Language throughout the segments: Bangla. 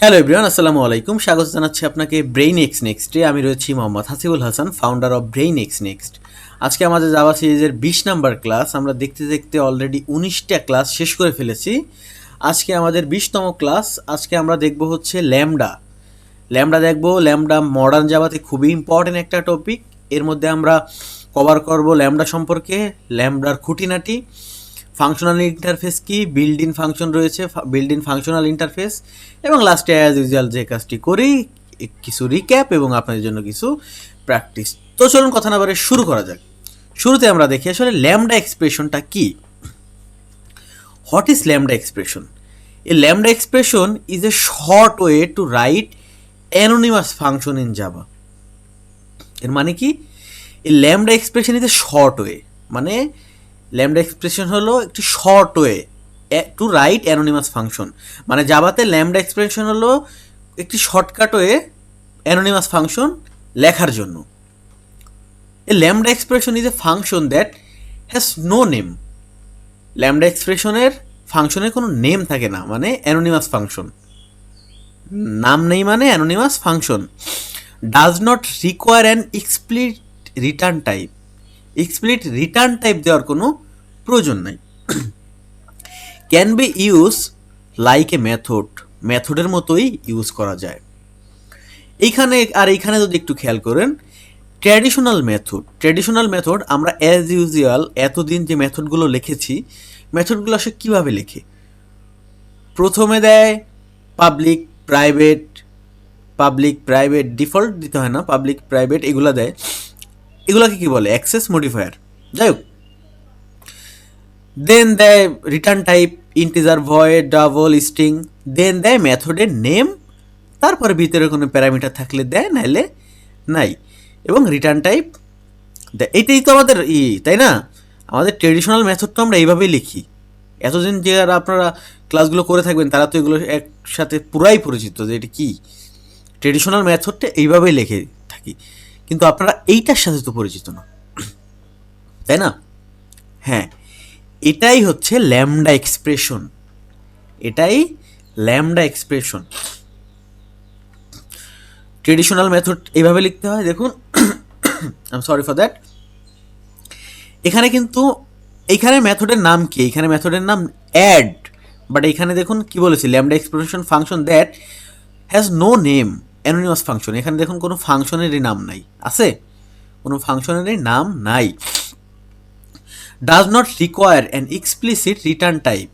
হ্যালো এভরিওয়ান, আসসালামু আলাইকুম। স্বাগত জানাচ্ছি আপনাকে ব্রেইন এক্স নেক্সটে। আমি রয়েছি Mohammad Hasibul Hasan, founder of brain x next. আজকে আমাদের জাভা সিরিজের 20 নাম্বার ক্লাস। আমরা দেখতে দেখতে অলরেডি 19টা ক্লাস শেষ করে ফেলেছি। আজকে আমাদের 20তম ক্লাস। আজকে আমরা দেখব হচ্ছে ল্যামডা। দেখব ল্যামডা মডার্ন জাভাতে খুবই ইম্পর্টেন্ট একটা টপিক। এর মধ্যে আমরা কভার করব ল্যামডা সম্পর্কে, ল্যামডার খুঁটিনাটি, ফাংশনাল ইন্টারফেস কি, বিল্ড ইন ফাংশন রয়েছে, বিল্ড ইন ফাংশনাল ইন্টারফেস, এবং লাস্টে অ্যাজ ইউজুয়াল যে কাজটি করি কিছু রিক্যাপ এবং আপনাদের জন্য কিছু প্র্যাকটিস। তো চলুন কথা না বাড়িয়ে শুরু করা যাক। শুরুতে আমরা দেখি আসলে ল্যামডা এক্সপ্রেশনটা কি। What is lambda expression? A lambda expression is a short way to write anonymous function in Java. এর মানে কি? A lambda expression is a short way, মানে ল্যামডা এক্সপ্রেশন হলো একটি short way to write anonymous function. মানে জাভাতে ল্যামডা এক্সপ্রেশন হলো একটি শর্টকাট ওয়ে অ্যানোনিমাস ফাংশন লেখার জন্য। A lambda expression is a function that has no name. Lambda এক্সপ্রেশনের ফাংশনের কোনো নেম থাকে না, মানে অ্যানোনিমাস ফাংশন। নাম নেই মানে anonymous function. Does not require an explicit return type. Explicit return type দেওয়ার কোনো প্রয়োজন নাই। Can be use like a method. মেথডের মতোই ইউজ করা যায়। এইখানে যদি একটু খেয়াল করেন, ট্র্যাডিশনাল মেথড আমরা অ্যাজ ইউজুয়াল এতদিন যে মেথডগুলো লিখেছি, মেথডগুলো আসলে কীভাবে লেখে? প্রথমে দেয় পাবলিক প্রাইভেট, ডিফল্ট দিতে হয় না, পাবলিক প্রাইভেট এগুলো দেয়। এগুলোকে কি বলে? Access modifier. যাই হোক, দেন দেয় return type integer, void, double, string. Then দেয় মেথডের নেম, তারপরে ভিতরে কোনো প্যারামিটার থাকলে দেয়, নাহলে নাই। এবং রিটার্ন টাইপ দেয়। এটাই তো আমাদের তাই না? আমাদের ট্রেডিশনাল মেথড তো আমরা এইভাবেই লিখি। এতদিন যে আর আপনারা ক্লাসগুলো করে থাকবেন তারা তো এগুলো একসাথে পুরাই পরিচিত যে এটা কি। ট্রেডিশনাল মেথডটা এইভাবেই লিখে থাকি, কিন্তু আপনারা এইটার সাথে তো পরিচিত না, তাই না? হ্যাঁ, এটাই হচ্ছে ল্যামডা এক্সপ্রেশন। ট্রেডিশনাল মেথড এইভাবে লিখতে হয়। দেখুন, I am sorry for that. এইখানে মেথডের নাম কি? এইখানে মেথডের নাম অ্যাড। বাট এইখানে দেখুন কি বলেছি, lambda expression function that has no name, anonymous function. এখানে দেখুন কোনো ফাংশনেরই নাম নাই। আছে? কোনো ফাংশনেরই নাম নাই। Does not require an explicit return type.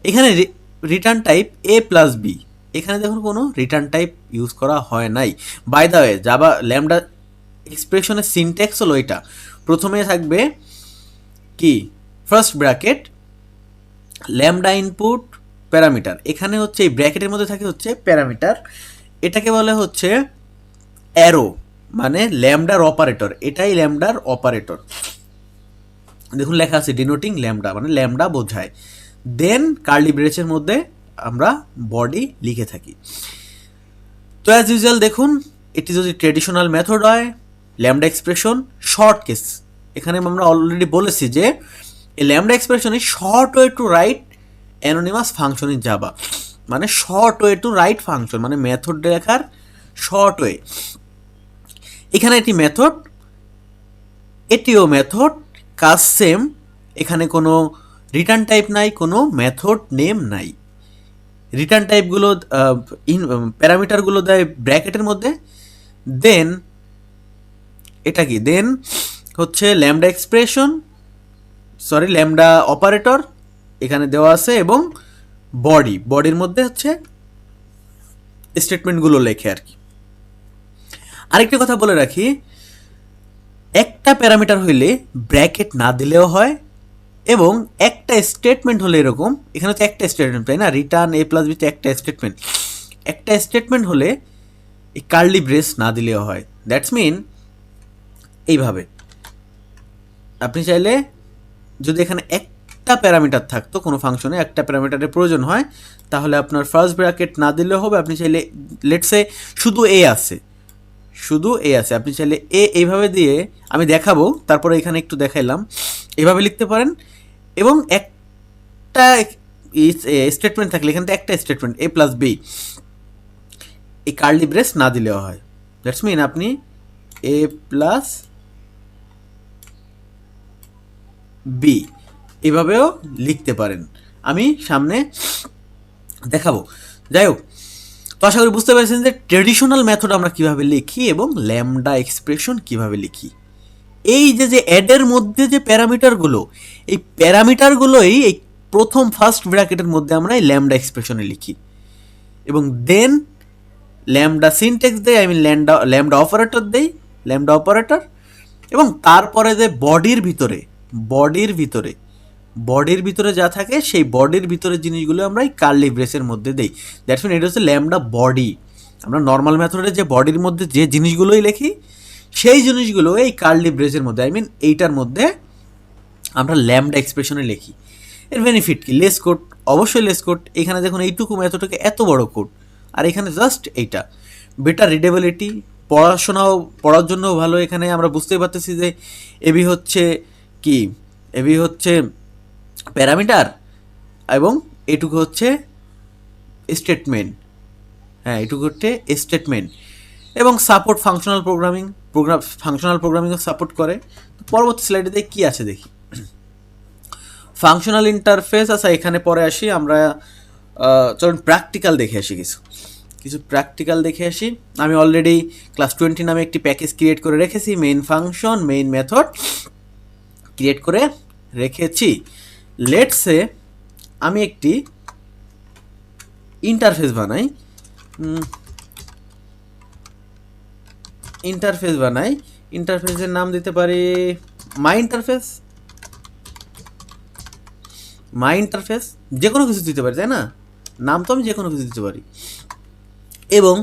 এখানে return type a plus b. এখানে দেখুন কোনো রিটার্ন টাইপ ইউজ করা হয় নাই। By the way, Java lambda এক্সপ্রেশনের সিনট্যাক্স হলো এটা। প্রথমে থাকবে কি? First bracket, lambda input parameter. এখানে হচ্ছে এই ব্র্যাকেটের মধ্যে থাকে হচ্ছে প্যারামিটার। এটাকে বলে হচ্ছে অ্যারো, মানে ল্যামডার অপারেটর। এটাই ল্যামডার অপারেটর। দেখুন লেখা আছে ডিনোটিং ল্যামডা, মানে ল্যামডা বোঝায়। দেন কার্লি ব্রেসের মধ্যে আমরা বডি লিখে থাকি। তো অ্যাজ ইউজুয়াল দেখুন, এটি যদি ট্রেডিশনাল মেথড হয়, ল্যামডা এক্সপ্রেশন শর্ট কেস। এখানে আমরা অলরেডি বলেছি যে এই lambda expression is short way to write anonymous function in Java. মানে short way to write function, মানে মেথড লেখার শর্ট ওয়ে। এখানে এটি মেথড, এটিও মেথড, কাজ সেম। এখানে কোনো রিটার্ন টাইপ নাই, কোনো মেথড নেম নাই। রিটার্ন টাইপগুলো প্যারামিটারগুলো দেয় ব্র্যাকেটের মধ্যে। দেন এটা কি? দেন হচ্ছে ল্যামডা এক্সপ্রেশন, ল্যামডা অপারেটর এখানে দেওয়া আছে, এবং বডির মধ্যে হচ্ছে স্টেটমেন্টগুলো লেখে আর কি। আরেকটা কথা বলে রাখি, একটা প্যারামিটার হইলে ব্র্যাকেট না দিলেও হয়, এবং একটা স্টেটমেন্ট হলে এরকম, এখানে তো একটা স্টেটমেন্ট, তাই না? রিটার্ন এ প্লাস বি তো একটা স্টেটমেন্ট হলে এই কার্লি ব্রেস না দিলেও হয়। দ্যাটস মিন এইভাবে আপনি চাইলে যদি এখানে একটা প্যারামিটার থাকতো, কোনো ফাংশনে একটা প্যারামিটারের প্রয়োজন হয়, তাহলে আপনার ফার্স্ট ব্র্যাকেট না দিলেও হবে। আপনি চাইলে লেটসে শুধু এ আছে, আপনি চাইলে এইভাবে দিয়ে, আমি দেখাবো তারপরে এখানে একটু দেখাইলাম, এভাবে লিখতে পারেন। এবং একটা স্টেটমেন্ট থাকলে এখান থেকে একটা স্টেটমেন্ট এ প্লাস বি, এই কার্লি ব্রেস না দিলেও হয়। দ্যাটস মিন আপনি এ প্লাস বি এভাবেও লিখতে পারেন, আমি সামনে দেখাবো। যাই হোক, তো আশা করি বুঝতে পেরেছেন যে ট্রেডিশনাল মেথড আমরা কিভাবে লিখি এবং ল্যামডা এক্সপ্রেশন কিভাবে লিখি। এই যে অ্যাডের মধ্যে যে প্যারামিটারগুলো, এই প্যারামিটারগুলোই এই প্রথম ফার্স্ট ব্র্যাকেটের মধ্যে আমরা এই ল্যামডা এক্সপ্রেশনে লিখি এবং দেন ল্যামডা সিনট্যাক্স দেই, ল্যামডা অপারেটর দেই, ল্যামডা অপারেটর, এবং তারপরে যে বডির ভিতরে যা থাকে সেই বডির ভিতরের জিনিসগুলো আমরা এই কার্লি ব্রেসের মধ্যে দেই। দ্যাটস মিন এটা হচ্ছে ল্যামডা বডি। আমরা নর্মাল মেথডে যে বডির মধ্যে যে জিনিসগুলোই লিখি সেই জিনিসগুলো এই কার্লি ব্রেসের মধ্যে, আই মিন এইটার মধ্যে আমরা ল্যামডা এক্সপ্রেশনে লিখি। এর বেনিফিট কি? লেস কোড, অবশ্যই লেস কোড। এখানে দেখুন এইটুকু মেথডকে এত বড় কোড, আর এখানে জাস্ট এইটা। বেটার রিডেবিলিটি, পড়ার জন্য ভালো। এখানে আমরা বুঝতেই পারতেছি যে এবি হচ্ছে কি, এবি হচ্ছে প্যারামিটার এবং এটুকু হচ্ছে স্টেটমেন্ট। হ্যাঁ, এটুকু হচ্ছে স্টেটমেন্ট এবং সাপোর্ট ফাংশনাল প্রোগ্রামিংও সাপোর্ট করে। তো পরবর্তী স্লাইডে দেখি কী আছে দেখি। ফাংশনাল ইন্টারফেস, আচ্ছা এখানে পরে আসি আমরা। চলুন প্র্যাকটিক্যাল দেখে আসি, কিছু প্র্যাকটিক্যাল দেখে আসি। আমি অলরেডি ক্লাস 20 নামে একটি প্যাকেজ ক্রিয়েট করে রেখেছি, main function, main method create করে রেখেছি। লেটসে আমি একটি ইন্টারফেস বানাই, ইন্টারফেসের নাম দিতে পারি মাই ইন্টারফেস, যে কোনো কিছু দিতে পারি, তাই না? নাম তো আমি যে কোনো কিছু দিতে পারি। এবং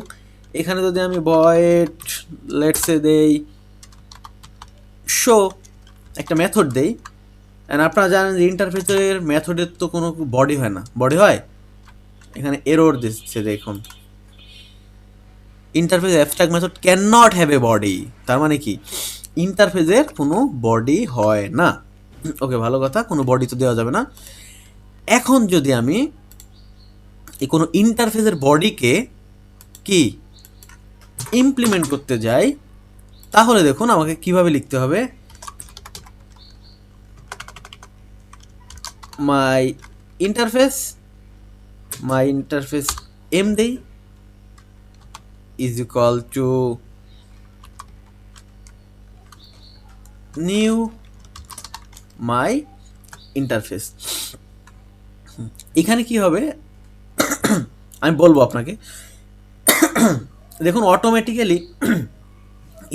এখানে যদি আমি ভয়েড লেটসে দেই শো, একটা মেথড দেই। অ্যান্ড আপনারা জানেন যে ইন্টারফেসের মেথডের তো কোনো বডি হয় না, বডি হয় এখানে এরর দিচ্ছে দেখুন, interface abstract method can not have a body. তার মানে কি, ইন্টারফেসের কোনো বডি হয় না। ওকে, ভালো কথা, কোনো বডি তো দেওয়া যাবে না। এখন যদি আমি এই কোনো ইন্টারফেসের বডিকে কি ইমপ্লিমেন্ট করতে যাই, তাহলে দেখুন আমাকে কিভাবে লিখতে হবে। মাই ইন্টারফেস এম দেই is equal two new my interface. এখানে কি হবে আমি বলবো আপনাকে। দেখুন অটোমেটিক্যালি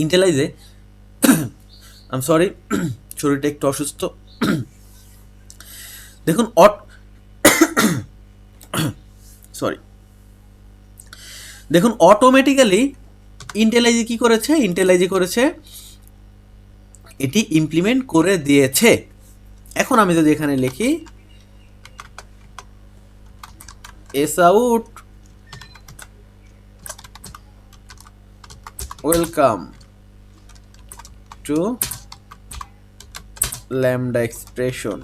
ইন্টেলাইজে, আই এম সরি, শরীরটা একটু অসুস্থ। দেখুন দেখুন অটোমেটিক্যালি ইন্টেলাইজে কি করেছে, এটি ইমপ্লিমেন্ট করে দিয়েছে। এখন আমি যদি এখানে লিখি S out welcome to lambda expression,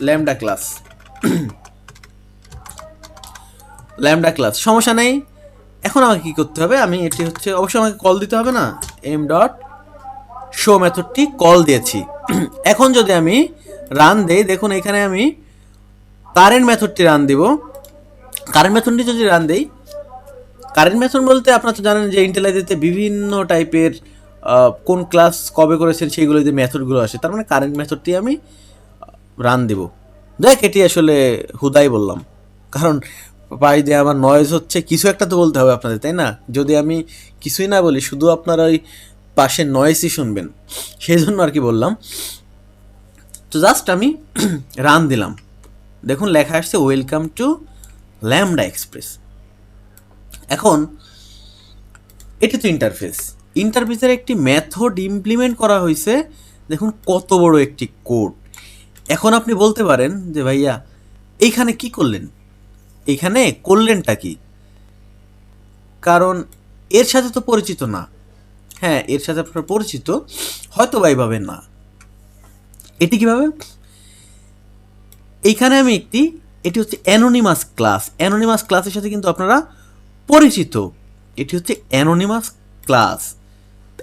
lambda class, সমস্যা নেই। এখন আমাকে কি করতে হবে, আমি এটি হচ্ছে অবশ্যই আমাকে কল দিতে হবে না, এম ডট শো মেথডটি কল দিয়েছি। এখন যদি আমি রান দেই, দেখুন এখানে আমি কারেন্ট মেথডটি রান দিব। কারেন্ট মেথড বলতে আপনারা তো জানেন যে ইন্টেলাইজেতে বিভিন্ন টাইপের কোন ক্লাস কবে করেছেন সেইগুলো যে মেথডগুলো আসে, তার মানে কারেন্ট মেথডটি আমি রান দিব। দেখ, এটি আসলে হুদাই বললাম, কারণ পাই যে আমার নয়েজ হচ্ছে, কিছু একটা তো বলতে হবে আপনাদের, তাই না? যদি আমি কিছুই না বলি, শুধু আপনারা ওই পাশে নয়েজই শুনবেন, সেই জন্য আর কি বললাম। তো জাস্ট আমি রান দিলাম, দেখুন লেখা আসছে ওয়েলকাম টু ল্যামডা এক্সপ্রেস। এখন এটি তো ইন্টারফেসের একটি মেথড ইমপ্লিমেন্ট করা হয়েছে, দেখুন কত বড় একটি কোড। এখন আপনি বলতে পারেন যে ভাইয়া এইখানে কি করলেন, এইখানে করলেনটা কি? কারণ এর সাথে তো পরিচিত না। হ্যাঁ, এর সাথে আপনারা পরিচিত, হয়তো বা এইভাবে না, এটি কিভাবে, এইখানে আমি এটি হচ্ছে অ্যানোনিমাস ক্লাস। অ্যানোনিমাস ক্লাসের সাথে কিন্তু আপনারা পরিচিত। এটি হচ্ছে অ্যানোনিমাস ক্লাস।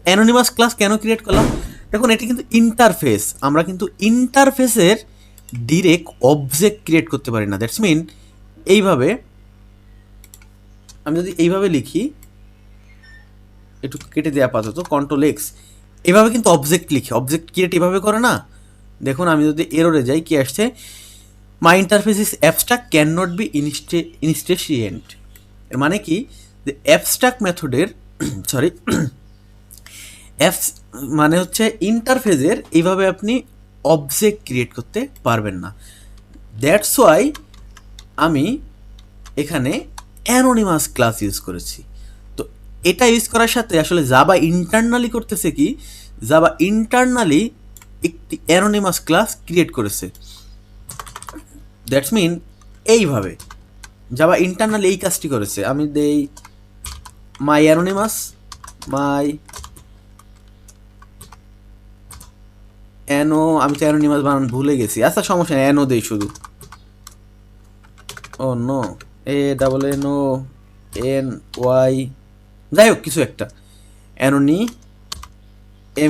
অ্যানোনিমাস ক্লাস কেন ক্রিয়েট করলাম, দেখুন এটি কিন্তু ইন্টারফেস, আমরা কিন্তু ইন্টারফেসের ডিরেক্ট অবজেক্ট ক্রিয়েট করতে পারি না। দ্যাটস মিন এইভাবে আমি যদি এইভাবে লিখি, একটু কেটে দেওয়া আপাতত কন্ট্রোল এক্স, এভাবে কিন্তু অবজেক্ট লিখি, অবজেক্ট ক্রিয়েট এভাবে করে না। দেখুন আমি যদি এররে যাই, কি আসছে, my interface is abstract can not be instantiated. এর মানে কি, যে অ্যাবস্ট্রাক্ট মেথডের সরি অ্যাপস মানে হচ্ছে ইন্টারফেসের এইভাবে আপনি অবজেক্ট ক্রিয়েট করতে পারবেন না। দ্যাটস ওয়াই আমি এখানে অ্যানোনিমাস ক্লাস ইউজ করেছি। তো এটা ইউজ করার সাথে আসলে জাভা ইন্টারনালি করতেছে কি, জাভা ইন্টারনালি একটি অ্যানোনিমাস ক্লাস ক্রিয়েট করেছে। দ্যাটস মিন এইভাবে জাভা ইন্টারনালি এই কাজটি করেছে। আমি দেই মাই অ্যানোনিমাস, মাই অ্যানো, আমি তো অ্যানোনিমাস বানান ভুলে গেছি, আচ্ছা সমস্যা নেই, অ্যানো দেই শুধু। ও নো, ANNY, যাই হোক কিছু একটা, অ্যানোনি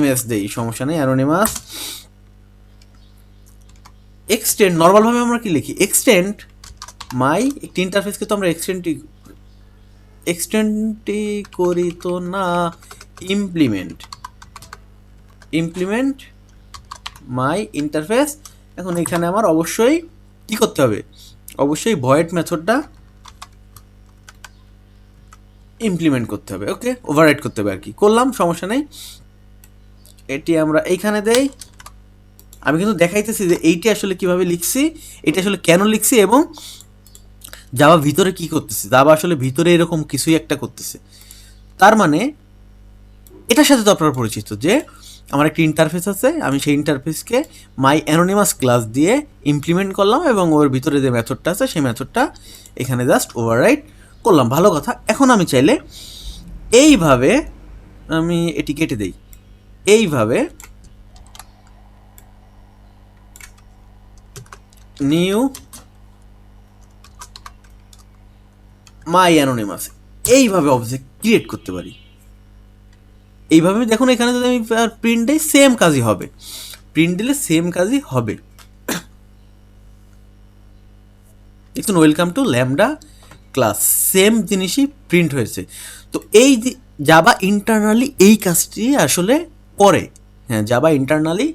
MS দেই, সমস্যা নেই, অ্যানোনিমাস এক্সটেন্ড। নর্মালভাবে আমরা কি লিখি, এক্সটেন্ড মাই, একটি ইন্টারফেসকে তো আমরা এক্সটেন্ডই করি তো না, ইমপ্লিমেন্ট মাই ইন্টারফেস। এখন এখানে আমার অবশ্যই কি করতে হবে, অবশ্যই ভয়েড মেথডটা ইমপ্লিমেন্ট করতে হবে। ওকে, ওভাররাইড করতে হবে আর কি, করলাম সমস্যা নেই। এটি আমরা এইখানে দেই। আমি কিন্তু দেখাইতেছি যে এইটি আসলে কিভাবে লিখছি, এটা আসলে কেন লিখছি, এবং জাভা ভিতরে কি করতেছে। জাভা আসলে ভিতরে এরকম কিছুই একটা করতেছে। তার মানে এটার সাথে তো আপনারা পরিচিত যে আমার একটি ইন্টারফেস আছে, আমি সেই ইন্টারফেসকে মাই অ্যানোনিমাস ক্লাস দিয়ে ইমপ্লিমেন্ট করলাম, এবং ওর ভিতরে যে মেথডটা আছে সেই মেথডটা এখানে জাস্ট ওভাররাইড করলাম। ভালো কথা। এখন আমি চাইলে এইভাবে, আমি এটি কেটে দেই, এইভাবে নিউ মাই অ্যানোনিমাস, এইভাবে অবজেক্ট ক্রিয়েট করতে পারি। এইভাবে দেখুন এখানে যদি আমি প্রিন্ট দিই, সেম কাজই হবে, প্রিন্ট দিলে সেম কাজই হবে। দেখুন welcome to lambda class, same জিনিসই প্রিন্ট হয়েছে। তো এই জাভা ইন্টারনালি এই কাজটি আসলে করে, হ্যাঁ জাভা ইন্টারনালি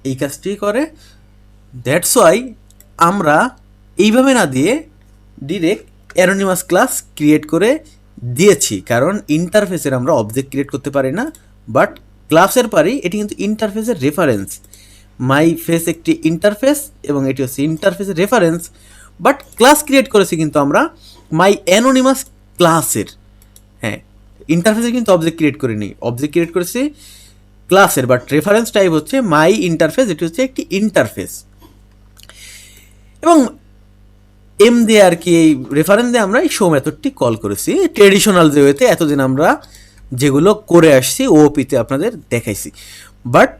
এই কাজটি করে। দ্যাটস ওয়াই আমরা এইভাবে না দিয়ে ডিরেক্ট অ্যানোনিমাস ক্লাস ক্রিয়েট করে দিয়েছি, কারণ ইন্টারফেসের আমরা অবজেক্ট ক্রিয়েট করতে পারি না, বাট ক্লাসের পারি। এটি কিন্তু ইন্টারফেসের রেফারেন্স, মাই ফেস একটি ইন্টারফেস এবং এটি হচ্ছে ইন্টারফেসের রেফারেন্স, বাট ক্লাস ক্রিয়েট করেছি কিন্তু আমরা মাই অ্যানোনিমাস ক্লাসের। হ্যাঁ, ইন্টারফেসে কিন্তু অবজেক্ট ক্রিয়েট করিনি, অবজেক্ট ক্রিয়েট করেছি ক্লাসের, বাট রেফারেন্স টাইপ হচ্ছে মাই ইন্টারফেস, এটি হচ্ছে একটি ইন্টারফেস। এবং এম দিয়ে আর কি, এই রেফারেন্স দিয়ে আমরা এই শো মেথডটি কল করেছি ট্রেডিশনাল যে ওয়েতে এতদিন আমরা যেগুলো করে আসছি ওপিতে আপনাদের দেখাইছি। বাট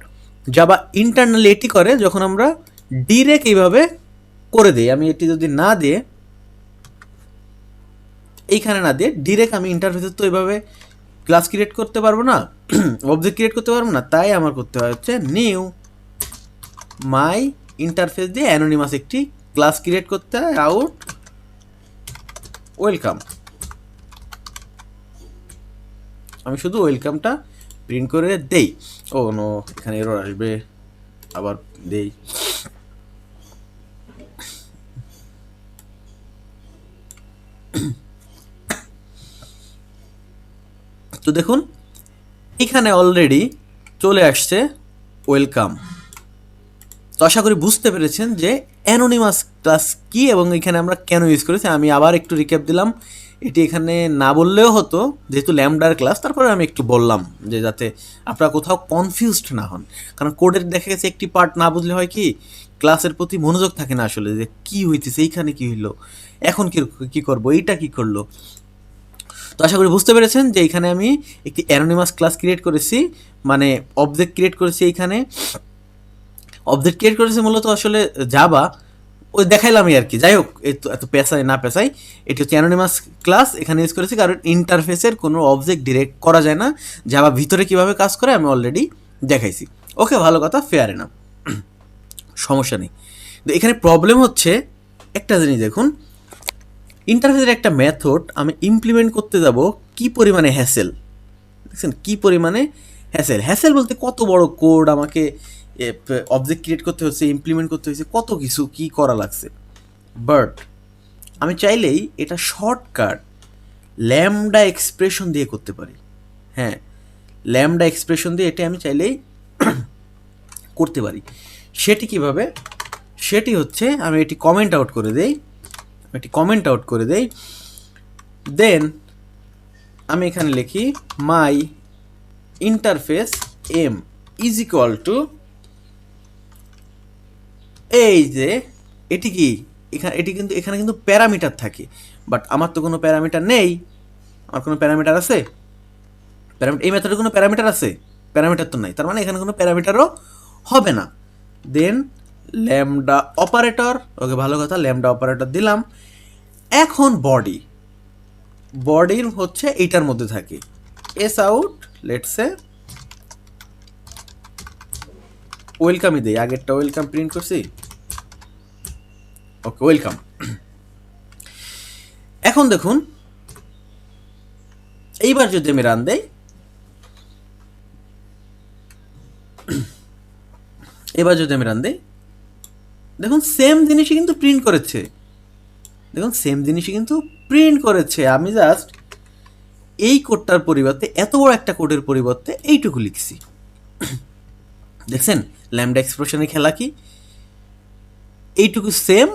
জাভা ইন্টারনালি এটি করে যখন আমরা ডিরেক্ট এইভাবে করে দিই। আমি এটি যদি না দিয়ে, এইখানে না দিয়ে ডিরেক্ট আমি ইন্টারফেসে তো এইভাবে ক্লাস ক্রিয়েট করতে পারবো না, অবজেক্ট ক্রিয়েট করতে পারবো না, তাই আমার করতে হয় হচ্ছে নিউ মাই ইন্টারফেস দিয়ে অ্যানোনিমাস একটি ক্লাস ক্রিয়েট করতে হয়, আউট ওয়েলকাম। আমি শুধু ওয়েলকামটা প্রিন্ট করে দেই। ও নো, এখানে এরর আসবে, আবার দেই। তো দেখুন এখানে অলরেডি চলে আসছে ওয়েলকাম। তো আশা করি বুঝতে পেরেছেন যে অ্যানোনিমাস ক্লাস কি এবং এখানে আমরা কেন ইউজ করেছি। আমি আবার একটু রিক্যাপ দিলাম, এটি এখানে না বললেও হতো যেহেতু ল্যামডার ক্লাস, তারপরে আমি একটু বললাম যে যাতে আপনারা কোথাও কনফিউজড না হন। কারণ কোডের দেখা গেছে একটি পার্ট না বুঝলে হয় কি, ক্লাসের প্রতি মনোযোগ থাকে না আসলে, যে কী হইতেছে, এইখানে কী হইলো, এখন কী করবো, এইটা কী করলো। তো আশা করি বুঝতে পেরেছেন যে এখানে আমি একটি অ্যানোনিমাস ক্লাস ক্রিয়েট করেছি, মানে অবজেক্ট ক্রিয়েট করেছি এইখানে অবজেক্ট ক্রিয়েট করেছে মূলত আসলে জাভা, ওই দেখাইলামই আর কি। যাই হোক, এত পেশায় না পেশাই, এটি হচ্ছে অ্যানোনিমাস ক্লাস এখানে ইউজ করেছি কারণ ইন্টারফেসের কোনো অবজেক্ট ডিরেক্ট করা যায় না। জাভা ভিতরে কিভাবে কাজ করে আমি অলরেডি দেখাইছি। ওকে, ভালো কথা, ফেয়ার এনাফ, সমস্যা নেই। তো এখানে প্রবলেম হচ্ছে একটা জিনিস দেখুন, ইন্টারফেসের একটা মেথড আমি ইমপ্লিমেন্ট করতে যাব, কি পরিমাণে হ্যাসেল দেখছেন, কি পরিমাণে হ্যাসেল বলতে কত বড় কোড আমাকে অবজেক্ট ক্রিয়েট করতে হচ্ছে, ইমপ্লিমেন্ট করতে হচ্ছে, কত কিছু কি করা লাগছে। বাট আমি চাইলেই এটা শর্টকাট ল্যামডা এক্সপ্রেশন দিয়ে করতে পারি। হ্যাঁ, ল্যামডা এক্সপ্রেশন দিয়ে এটা আমি চাইলেই করতে পারি। সেটি কিভাবে? সেটি হচ্ছে আমি এটি কমেন্ট আউট করে দেই, দেন আমি এখানে লিখি my interface M is equal to, এই যে এটি কি, এখানে কিন্তু প্যারামিটার থাকে, বাট আমার তো কোনো প্যারামিটার নেই। আমার কোনো প্যারামিটার আছে? এই মেথডে কোনো প্যারামিটার আছে? প্যারামিটার তো নাই, তার মানে এখানে কোনো প্যারামিটারও হবে না। দেন ল্যামডা অপারেটর, ওকে ভালো কথা, ল্যামডা অপারেটর দিলাম। এখন বডির হচ্ছে এইটার মধ্যে থাকে এস আউট, লেটসে ওয়েলকামই দেই, আগেরটা ওয়েলকাম প্রিন্ট করছি, ওকে ওয়েলকাম। এখন দেখুন, এইবার যদি আমি রান দেই, দেখুন সেম জিনিসই কিন্তু প্রিন্ট করেছে। আমি জাস্ট এই কোডটার পরিবর্তে, এত বড় একটা কোডের পরিবর্তে এইটুকু লিখছি। দেখছেন ল্যামডা এক্সপ্রেশনের খেলা কি? এইটুকু সেম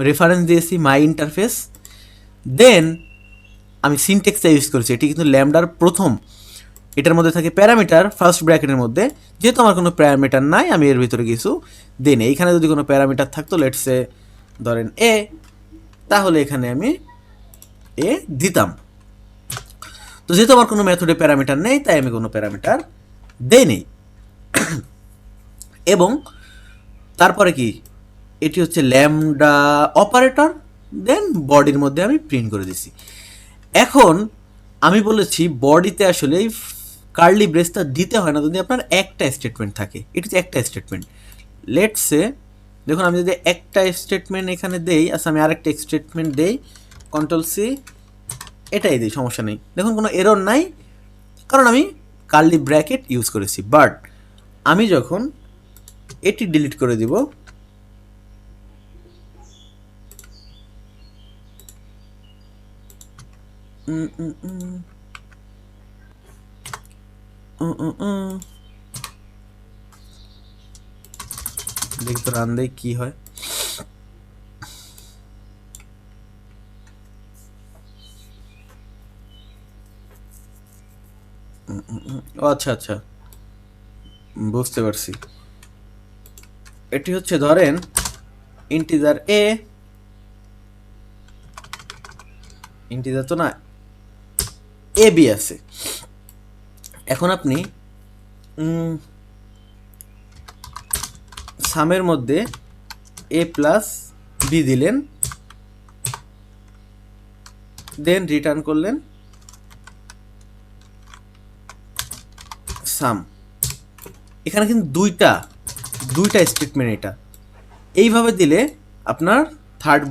রেফারেন্স দিয়েছি মাই ইন্টারফেস, দেন আমি সিনটেক্সটা ইউজ করেছি। এটি কিন্তু ল্যামডার প্রথম, এটার মধ্যে থাকে প্যারামিটার ফার্স্ট ব্র্যাকেটের মধ্যে, যেহেতু আমার কোনো প্যারামিটার নাই আমি এর ভিতরে কিছু দেন। এইখানে যদি কোনো প্যারামিটার থাকতো, লেটসে ধরেন এ, তাহলে এখানে আমি এ দিতাম। তো যেহেতু আমার কোনো মেথডে প্যারামিটার নেই, তাই আমি কোনো প্যারামিটার দেই নেই। এবং তারপরে কি, এটি হচ্ছে ল্যামডা অপারেটর, দেন বডির মধ্যে আমি প্রিন্ট করে দিছি। এখন আমি বলেছি বডিতে আসলে কার্লি ব্রেসটা দিতে হয় না যদি আপনার একটা স্টেটমেন্ট থাকে। এটা হচ্ছে একটা স্টেটমেন্ট। লেটসে দেখুন, আমি যদি একটা স্টেটমেন্ট এখানে দেই, আচ্ছা আমি আরেকটা স্টেটমেন্ট দেই, কন্ট্রোল সি, এটাই দিই, সমস্যা নেই। দেখুন কোনো এরর নাই, কারণ আমি কার্লি ব্র্যাকেট ইউজ করেছি। বাট আমি যখন এটি ডিলিট করে দিব, দেখি তো রান দেই কি হয়। ও আচ্ছা আচ্ছা, বুঝতে পারছি। এটি হচ্ছে ধরেন ইন্টিজার তো না, এ বি আছে। এখন আপনি সামের মধ্যে এ প্লাস বি দিলেন, দেন রিটার্ন করলেন সাম। এখানে কিন্তু দুইটা স্টেটমেন্ট, এটা এইভাবে দিলে আপনার থার্ড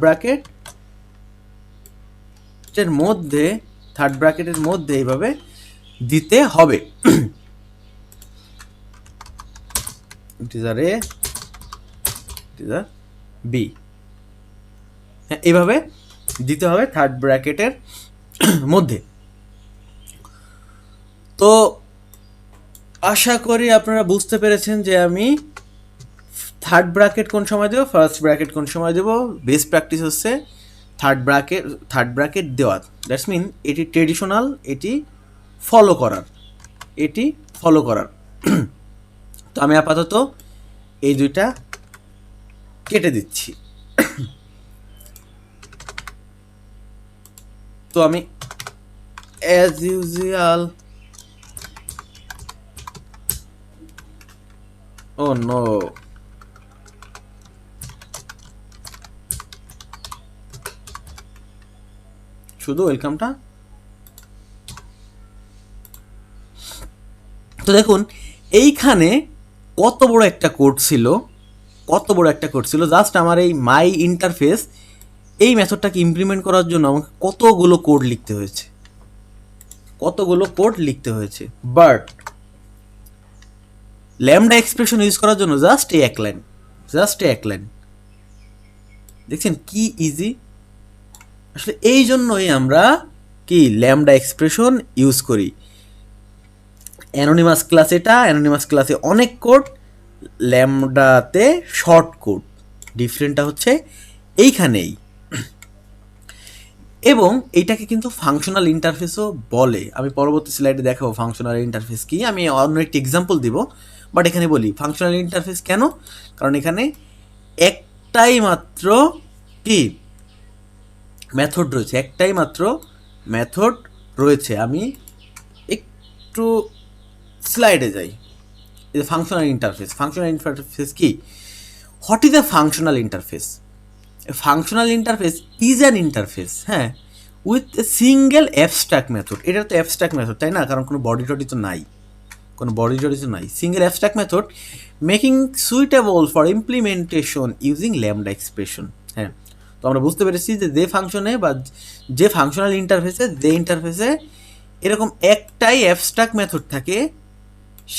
ব্র্যাকেটের মধ্যে এইভাবে দিতে হবে। ইন্টিজার এ, ইন্টিজার বি, হ্যাঁ এইভাবে দিতে হবে থার্ড ব্র্যাকেটের মধ্যে। তো আশা করি আপনারা বুঝতে পেরেছেন যে আমি থার্ড ব্র্যাকেট কোন সময় দেবো, ফার্স্ট ব্র্যাকেট কোন সময় দেবো। বেস্ট প্র্যাকটিস হচ্ছে থার্ড ব্র্যাকেট দেওয়া। দ্যাটস মিন এটি ট্রেডিশনাল, এটি ফলো করার। তো আমি আপাতত এই দুইটা কেটে দিচ্ছি। তো আমি অ্যাজ ইউজুয়াল, ও নো, শুধু ওয়েলকামটা। তো দেখুন এইখানে কত বড় একটা কোড ছিল, জাস্ট আমার এই মাই ইন্টারফেস এই মেথডটাকে ইমপ্লিমেন্ট করার জন্য আমাকে কতগুলো কোড লিখতে হয়েছে, বাট ল্যামডা এক্সপ্রেশন ইউজ করার জন্য জাস্ট এক লাইন। দেখছেন কি ইজি। আসলে এই জন্যই আমরা কি ল্যামডা এক্সপ্রেশন ইউজ করি। অ্যানোনিমাস ক্লাসে অনেক কোড, ল্যামডাতে শর্ট কোড। ডিফারেন্টটা হচ্ছে এইখানেই। এবং এইটাকে কিন্তু ফাংশনাল ইন্টারফেসও বলে। আমি পরবর্তী স্লাইডে দেখাবো ফাংশনাল ইন্টারফেস কি, আমি অন্য একটি এক্সাম্পল দিব। বাট এখানে বলি ফাংশনাল ইন্টারফেস কেন, কারণ এখানে একটাই মাত্র কি মেথড রয়েছে, আমি একটু স্লাইডে যাই। ফাংশনাল ইন্টারফেস কি? What is a functional interface? A functional interface is an interface, হ্যাঁ, with a single abstract method. এটা তো abstract method, তাই না? কারণ কোনো বডি টডি তো নাই, single abstract method making suitable for implementation using lambda expression. হ্যাঁ, তো আমরা বুঝতে পেরেছি যে ফাংশনে বা যে ফাংশনাল ইন্টারফেসে এরকম একটাই অ্যাবস্ট্রাক্ট মেথড থাকে,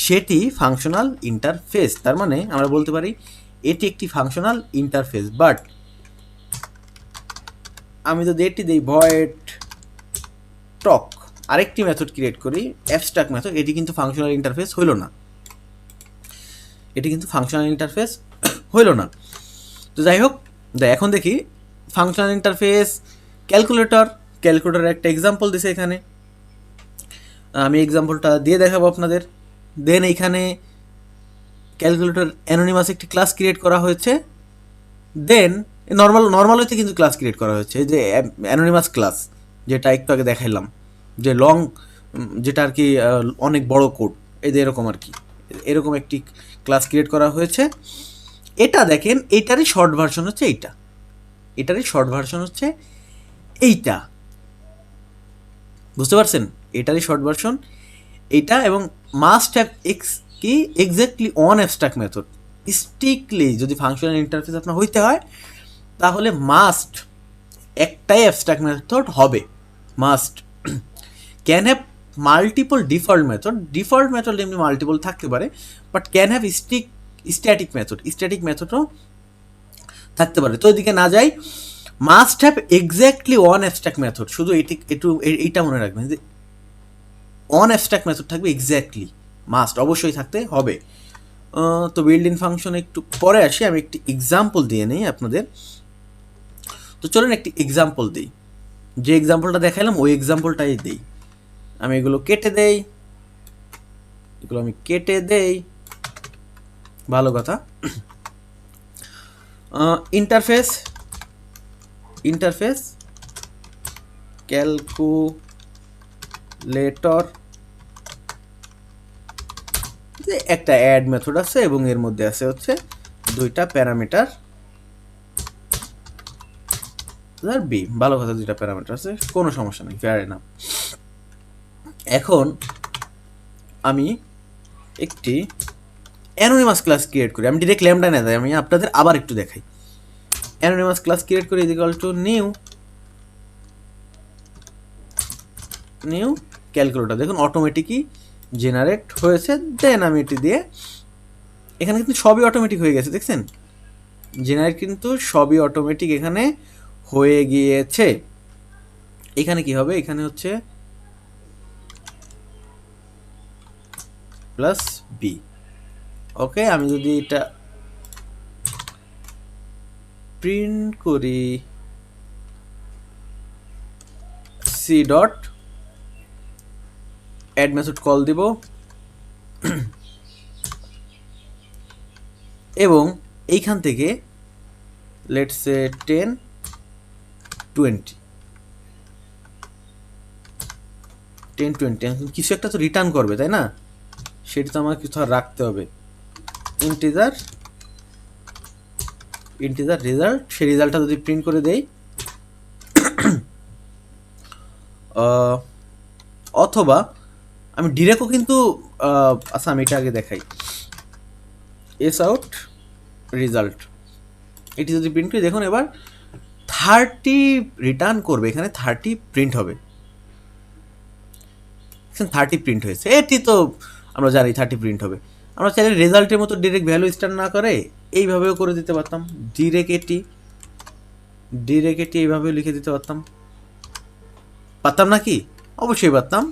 সেটি ফাংশনাল ইন্টারফেস। তার মানে আমরা বলতে পারি এটি একটি ফাংশনাল ইন্টারফেস। বাট আমি যদি এটি দিই ভয়েড টক, আরেকটি মেথড ক্রিয়েট করি অ্যাবস্ট্রাক্ট মেথড, এটি কিন্তু ফাংশনাল ইন্টারফেস হইল না। তো যাই হোক, এখন দেখি ফাংশনাল ইন্টারফেস ক্যালকুলেটর একটা এক্সাম্পল দিছে এখানে, আমি এক্সাম্পলটা দিয়ে দেখাবো আপনাদের। দেন এইখানে ক্যালকুলেটর অ্যানোনিমাস একটি ক্লাস ক্রিয়েট করা হয়েছে। দেন নর্মাল হইতে কিন্তু ক্লাস ক্রিয়েট করা হয়েছে, যে অ্যানোনিমাস ক্লাস যেটা একটু আগে দেখাইলাম, যে লং, যেটা আর কি অনেক বড় কোড, এই যে এরকম আর কি, এরকম একটি ক্লাস ক্রিয়েট করা হয়েছে। এটা দেখেন, এটারই শর্ট ভার্সন হচ্ছে এইটা, বুঝতে পারছেন? এটারই শর্ট ভার্সন এইটা। এবং must have exactly on abstract method. Strictly যদি ফাংশনাল ইন্টারফেস আপনার হইতে হয়, তাহলে মাস্ট একটাই অ্যাবস্ট্রাক্ট মেথড হবে, must. Can have multiple default method এমনি মাল্টিপল থাকতে পারে, বাট ক্যান হ্যাভ স্ট্যাটিক মেথডও থাকতে পারে। তো এদিকে না যাই, must have exactly on abstract method. শুধু এইটা মনে রাখবেন যে অন অ্যাবস্ট্রাক্ট মেথড থাকবে, এক্স্যাক্টলি মাস্ট, অবশ্যই থাকতে হবে। তো বিল্ড ইন ফাংশন একটু পরে আসি, আমি একটি এক্সাম্পল দিয়ে নিই আপনাদের। তো চলুন একটি এক্সাম্পল দিই, যে এক্সাম্পলটা দেখালাম ওই এক্সাম্পলটাই দিই। আমি এগুলো কেটে দেই, ভালো কথা। ইন্টারফেস ক্যালকুলেটর, যে একটা অ্যাড মেথড আছে এবং এর মধ্যে আছে হচ্ছে দুইটা প্যারামিটার বি, ভালো কথা, দুইটা প্যারামিটার আছে, কোনো সমস্যা নেই, ফেয়ার এনাফ। এখন আমি একটি অ্যানোনিমাস ক্লাস ক্রিয়েট করি, আমি ডিরেক্ট ল্যামডা না দেয়, আমি আপনাদের আবার একটু দেখাই। অ্যানোনিমাস ক্লাস ক্রিয়েট করি ইকুয়াল টু নিউ ক্যালকুলেটর। দেখুন অটোমেটিকই জেনারেট হয়েছে। দেন আমি এটি দিয়ে, এখানে কিন্তু সবই অটোমেটিক হয়ে গেছে, দেখছেন? জেনারেট কিন্তু সবই অটোমেটিক এখানে হয়ে গিয়েছে। এখানে কি হবে? এখানে হচ্ছে প্লাস বি। ওকে, আমি যদি এটা প্রিন্ট করি c dot add method call দিব এবং এইখান থেকে লেটস সে 10 20 কিছু একটা তো রিটার্ন করবে, তাই না? সেটা তো আমার কিছু রাখতে হবে। ইন্টিজার রেজাল্ট, সেই রেজাল্টটা যদি প্রিন্ট করে দেই, আহ, অথবা আমি ডিরেক্টও কিন্তু আচ্ছা আমি এটা আগে দেখাই, এস আউট রেজাল্ট, এটি যদি প্রিন্ট করি দেখুন এবার 30 রিটার্ন করবে, এখানে 30 প্রিন্ট হবে, 30 প্রিন্ট হয়েছে, এটি তো আমরা জানি 30 প্রিন্ট হবে। আমরা চাইলে রেজাল্টের মতো ডিরেক্ট ভ্যালু স্টার্ট না করে এইভাবেও করে দিতে পারতাম, ডিরেক্ট এটি এইভাবেও লিখে দিতে পারতাম, পারতাম না কি? অবশ্যই পারতাম,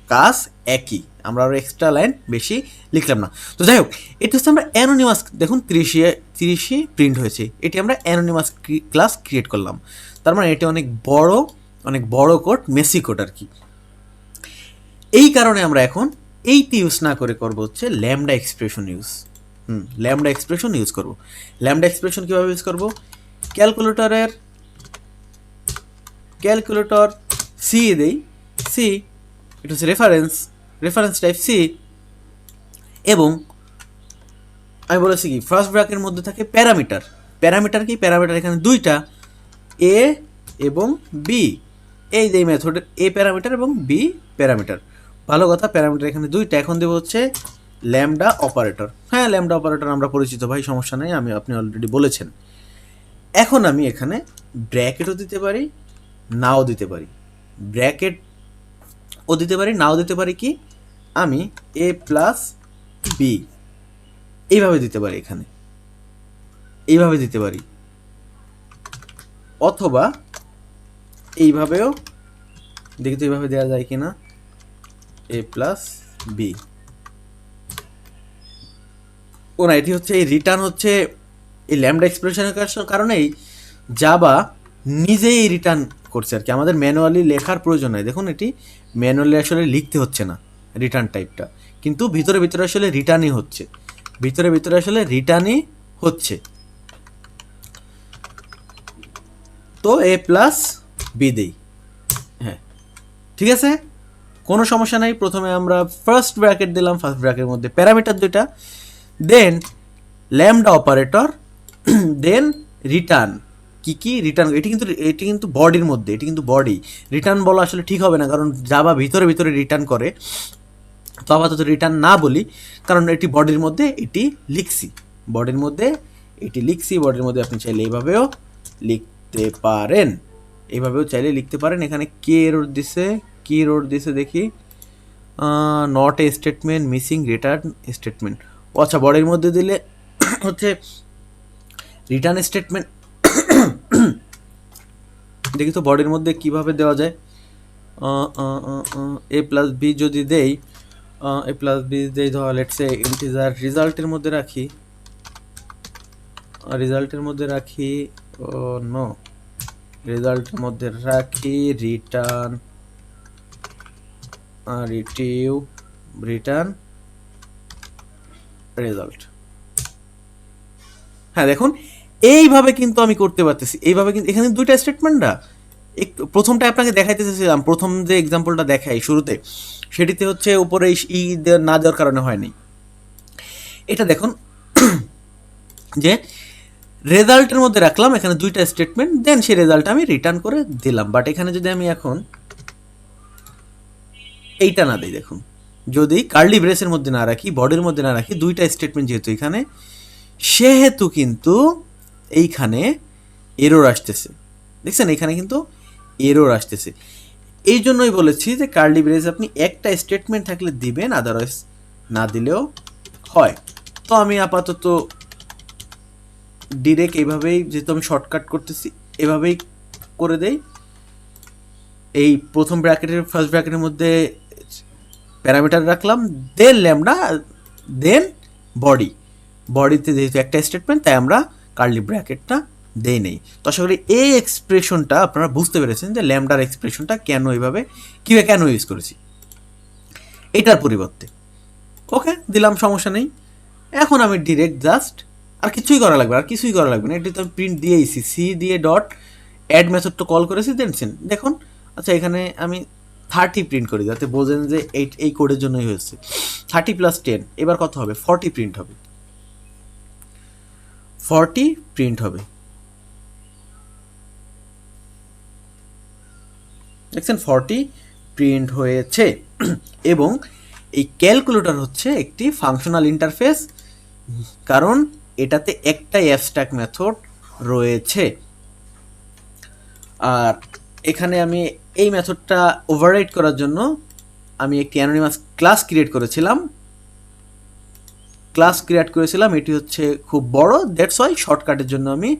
কাজ একই, আমরা আরও এক্সট্রা লাইন বেশি লিখলাম না। তো যাই হোক, এটি হচ্ছে আমরা অ্যানোনিমাস, দেখুন 30 প্রিন্ট হয়েছে, এটি আমরা অ্যানোনিমাস ক্লাস ক্রিয়েট করলাম, তার মানে এটি অনেক বড় কোড, মেসি কোড আর কি। এই কারণে আমরা এখন এইটি ইউজ না করে করব হচ্ছে lambda expression use. Lambda expression use করব। ল্যামডা এক্সপ্রেশন কীভাবে ইউজ করব? ক্যালকুলেটর সি দেই, সি এটা হচ্ছে রেফারেন্স টাইপ সি, এবং আমি বলেছি কি ফার্স্ট ব্র্যাকেটের মধ্যে থাকে প্যারামিটার কি প্যারামিটার এখানে দুইটা, এ এবং বি, এই যে মেথডের এ প্যারামিটার এবং বি প্যারামিটার। ভালো কথা, প্যারামিটার এখানে দুইটা, এখন দেবো হচ্ছে ল্যামডা অপারেটর। হ্যাঁ, ল্যামডা অপারেটর আমরা পরিচিত ভাই, সমস্যা নেই, আপনি অলরেডি বলেছেন। এখন আমি এখানে ব্র্যাকেটও দিতে পারি, নাও দিতে পারি, ব্র্যাকেটও দিতে পারি, নাও দিতে পারি, কি আমি এ প্লাস বি এইভাবে দিতে পারি, এখানে এইভাবে দিতে পারি, অথবা এইভাবেও দেখি তো এইভাবে দেওয়া যায় কিনা, এ প্লাস বি। ও না, এটি হচ্ছে এই রিটার্ন হচ্ছে এই ল্যামডা এক্সপ্রেশনের কারণেই জাভা নিজেই রিটার্ন করছে আর কি, আমাদের ম্যানুয়ালি লেখার প্রয়োজন নাই। দেখুন এটি ম্যানুয়ালি আসলে লিখতে হচ্ছে না রিটার্ন টাইপটা, কিন্তু ভিতরে আসলে রিটার্নই হচ্ছে, আসলে রিটার্নই হচ্ছে। তো এ প্লাস বি দেই, হ্যাঁ ঠিক আছে, কোনো সমস্যা নাই। প্রথমে আমরা ফার্স্ট ব্র্যাকেট দিলাম, ফার্স্ট ব্র্যাকেটের মধ্যে প্যারামিটার দুইটা, দেন ল্যামডা অপারেটর, দেন রিটার্ন, কি রিটার্ন, এটি কিন্তু বডির মধ্যে, এটি কিন্তু বডি, রিটার্ন বলা আসলে ঠিক হবে না, কারণ জাভা ভিতরে রিটার্ন করে, তো আপাতত রিটার্ন না বলি, কারণ এটি বডির মধ্যে এটি লিখছি, বডির মধ্যে আপনি চাইলে এইভাবেও লিখতে পারেন, লিখতে পারেন। এখানে কে এরর দিছে দেখি, not a statement, missing return statement. ও আচ্ছা, বডির মধ্যে দিলে হচ্ছে রিটার্ন স্টেটমেন্ট, দেখি তো বডির মধ্যে কিভাবে দেওয়া যায়। এ প্লাস বি যদি দেই, ধর লেটস সে ইন্টিজার, রেজাল্টের মধ্যে রাখি, নো, রেজাল্টের মধ্যে রাখি রিটার্ন রেজাল্ট। হ্যাঁ দেখুন, এইভাবে কিন্তু আমি করতে পারতেছি, এইভাবে কিন্তু এখানে দুইটা স্টেটমেন্টটা, একটু প্রথমটা আপনাকে দেখাইতে চেয়েছিলাম, প্রথম যে এক্সাম্পলটা দেখাই শুরুতে, সেটিতে হচ্ছে উপরে না দেওয়ার কারণে হয়নি। এটা দেখুন যে রেজাল্টের মধ্যে রাখলাম এখানে দুইটা স্টেটমেন্ট, দেন সেই রেজাল্ট আমি রিটার্ন করে দিলাম। বাট এখানে যদি আমি এখন এইটা না দিই, দেখুন যদি কার্লি ব্রেসের মধ্যে না রাখি, বডির মধ্যে না রাখি, দুইটা স্টেটমেন্ট যেহেতু এখানে, সেহেতু কিন্তু এইখানে এরর আসতেছে, দেখছেন এখানে কিন্তু এরর আসতেছে। এই জন্যই বলেছি যে কার্লি ব্রেস আপনি একটা স্টেটমেন্ট থাকলে দিবেন, আদারওয়াইজ না দিলেও হয়। তো আমি আপাতত ডিরেক্ট এইভাবেই, যেহেতু আমি শর্টকাট করতেছি, এভাবেই করে দেই। এই প্রথম ফার্স্ট ব্র্যাকেটের মধ্যে প্যারামিটার রাখলাম, দেন ল্যামডা, দেন বডিতে যেহেতু একটা স্টেটমেন্ট, তাই আমরা কার্লি ব্র্যাকেটটা দেই নেই। তো আশা করি এই এক্সপ্রেশনটা আপনারা বুঝতে পেরেছেন যে ল্যামডার এক্সপ্রেশনটা কেন ইউজ করেছি এটার পরিবর্তে। ওকে, দিলাম, সমস্যা নেই। এখন আমি ডিরেক্ট জাস্ট আর কিছুই করা লাগবে না, এটি তো প্রিন্ট দিয়েইছি, সি দিয়ে ডট অ্যাড মেথডটা কল করেছি, দেন দেখুন। আচ্ছা, এখানে আমি 30 প্রিন্ট করি, যাতে বোঝেন যে এই কোডের জন্যই হয়েছে। 30 + 10 এবার কত হবে? 40 প্রিন্ট হবে, 40 প্রিন্ট হবে। দেখছেন 40 প্রিন্ট হয়েছে। এবং এই ক্যালকুলেটর হচ্ছে একটি ফাংশনাল ইন্টারফেস, কারণ এটাতে একটাই অ্যাবস্ট্রাক্ট মেথড রয়েছে। আর এখানে আমি এই মেথডটা ওভাররাইড করার জন্য আমি একটি অ্যানোনিমাস ক্লাস ক্রিয়েট করেছিলাম। এটি হচ্ছে খুব বড়, দ্যাটস ওয়াই শর্টকাটের জন্য আমি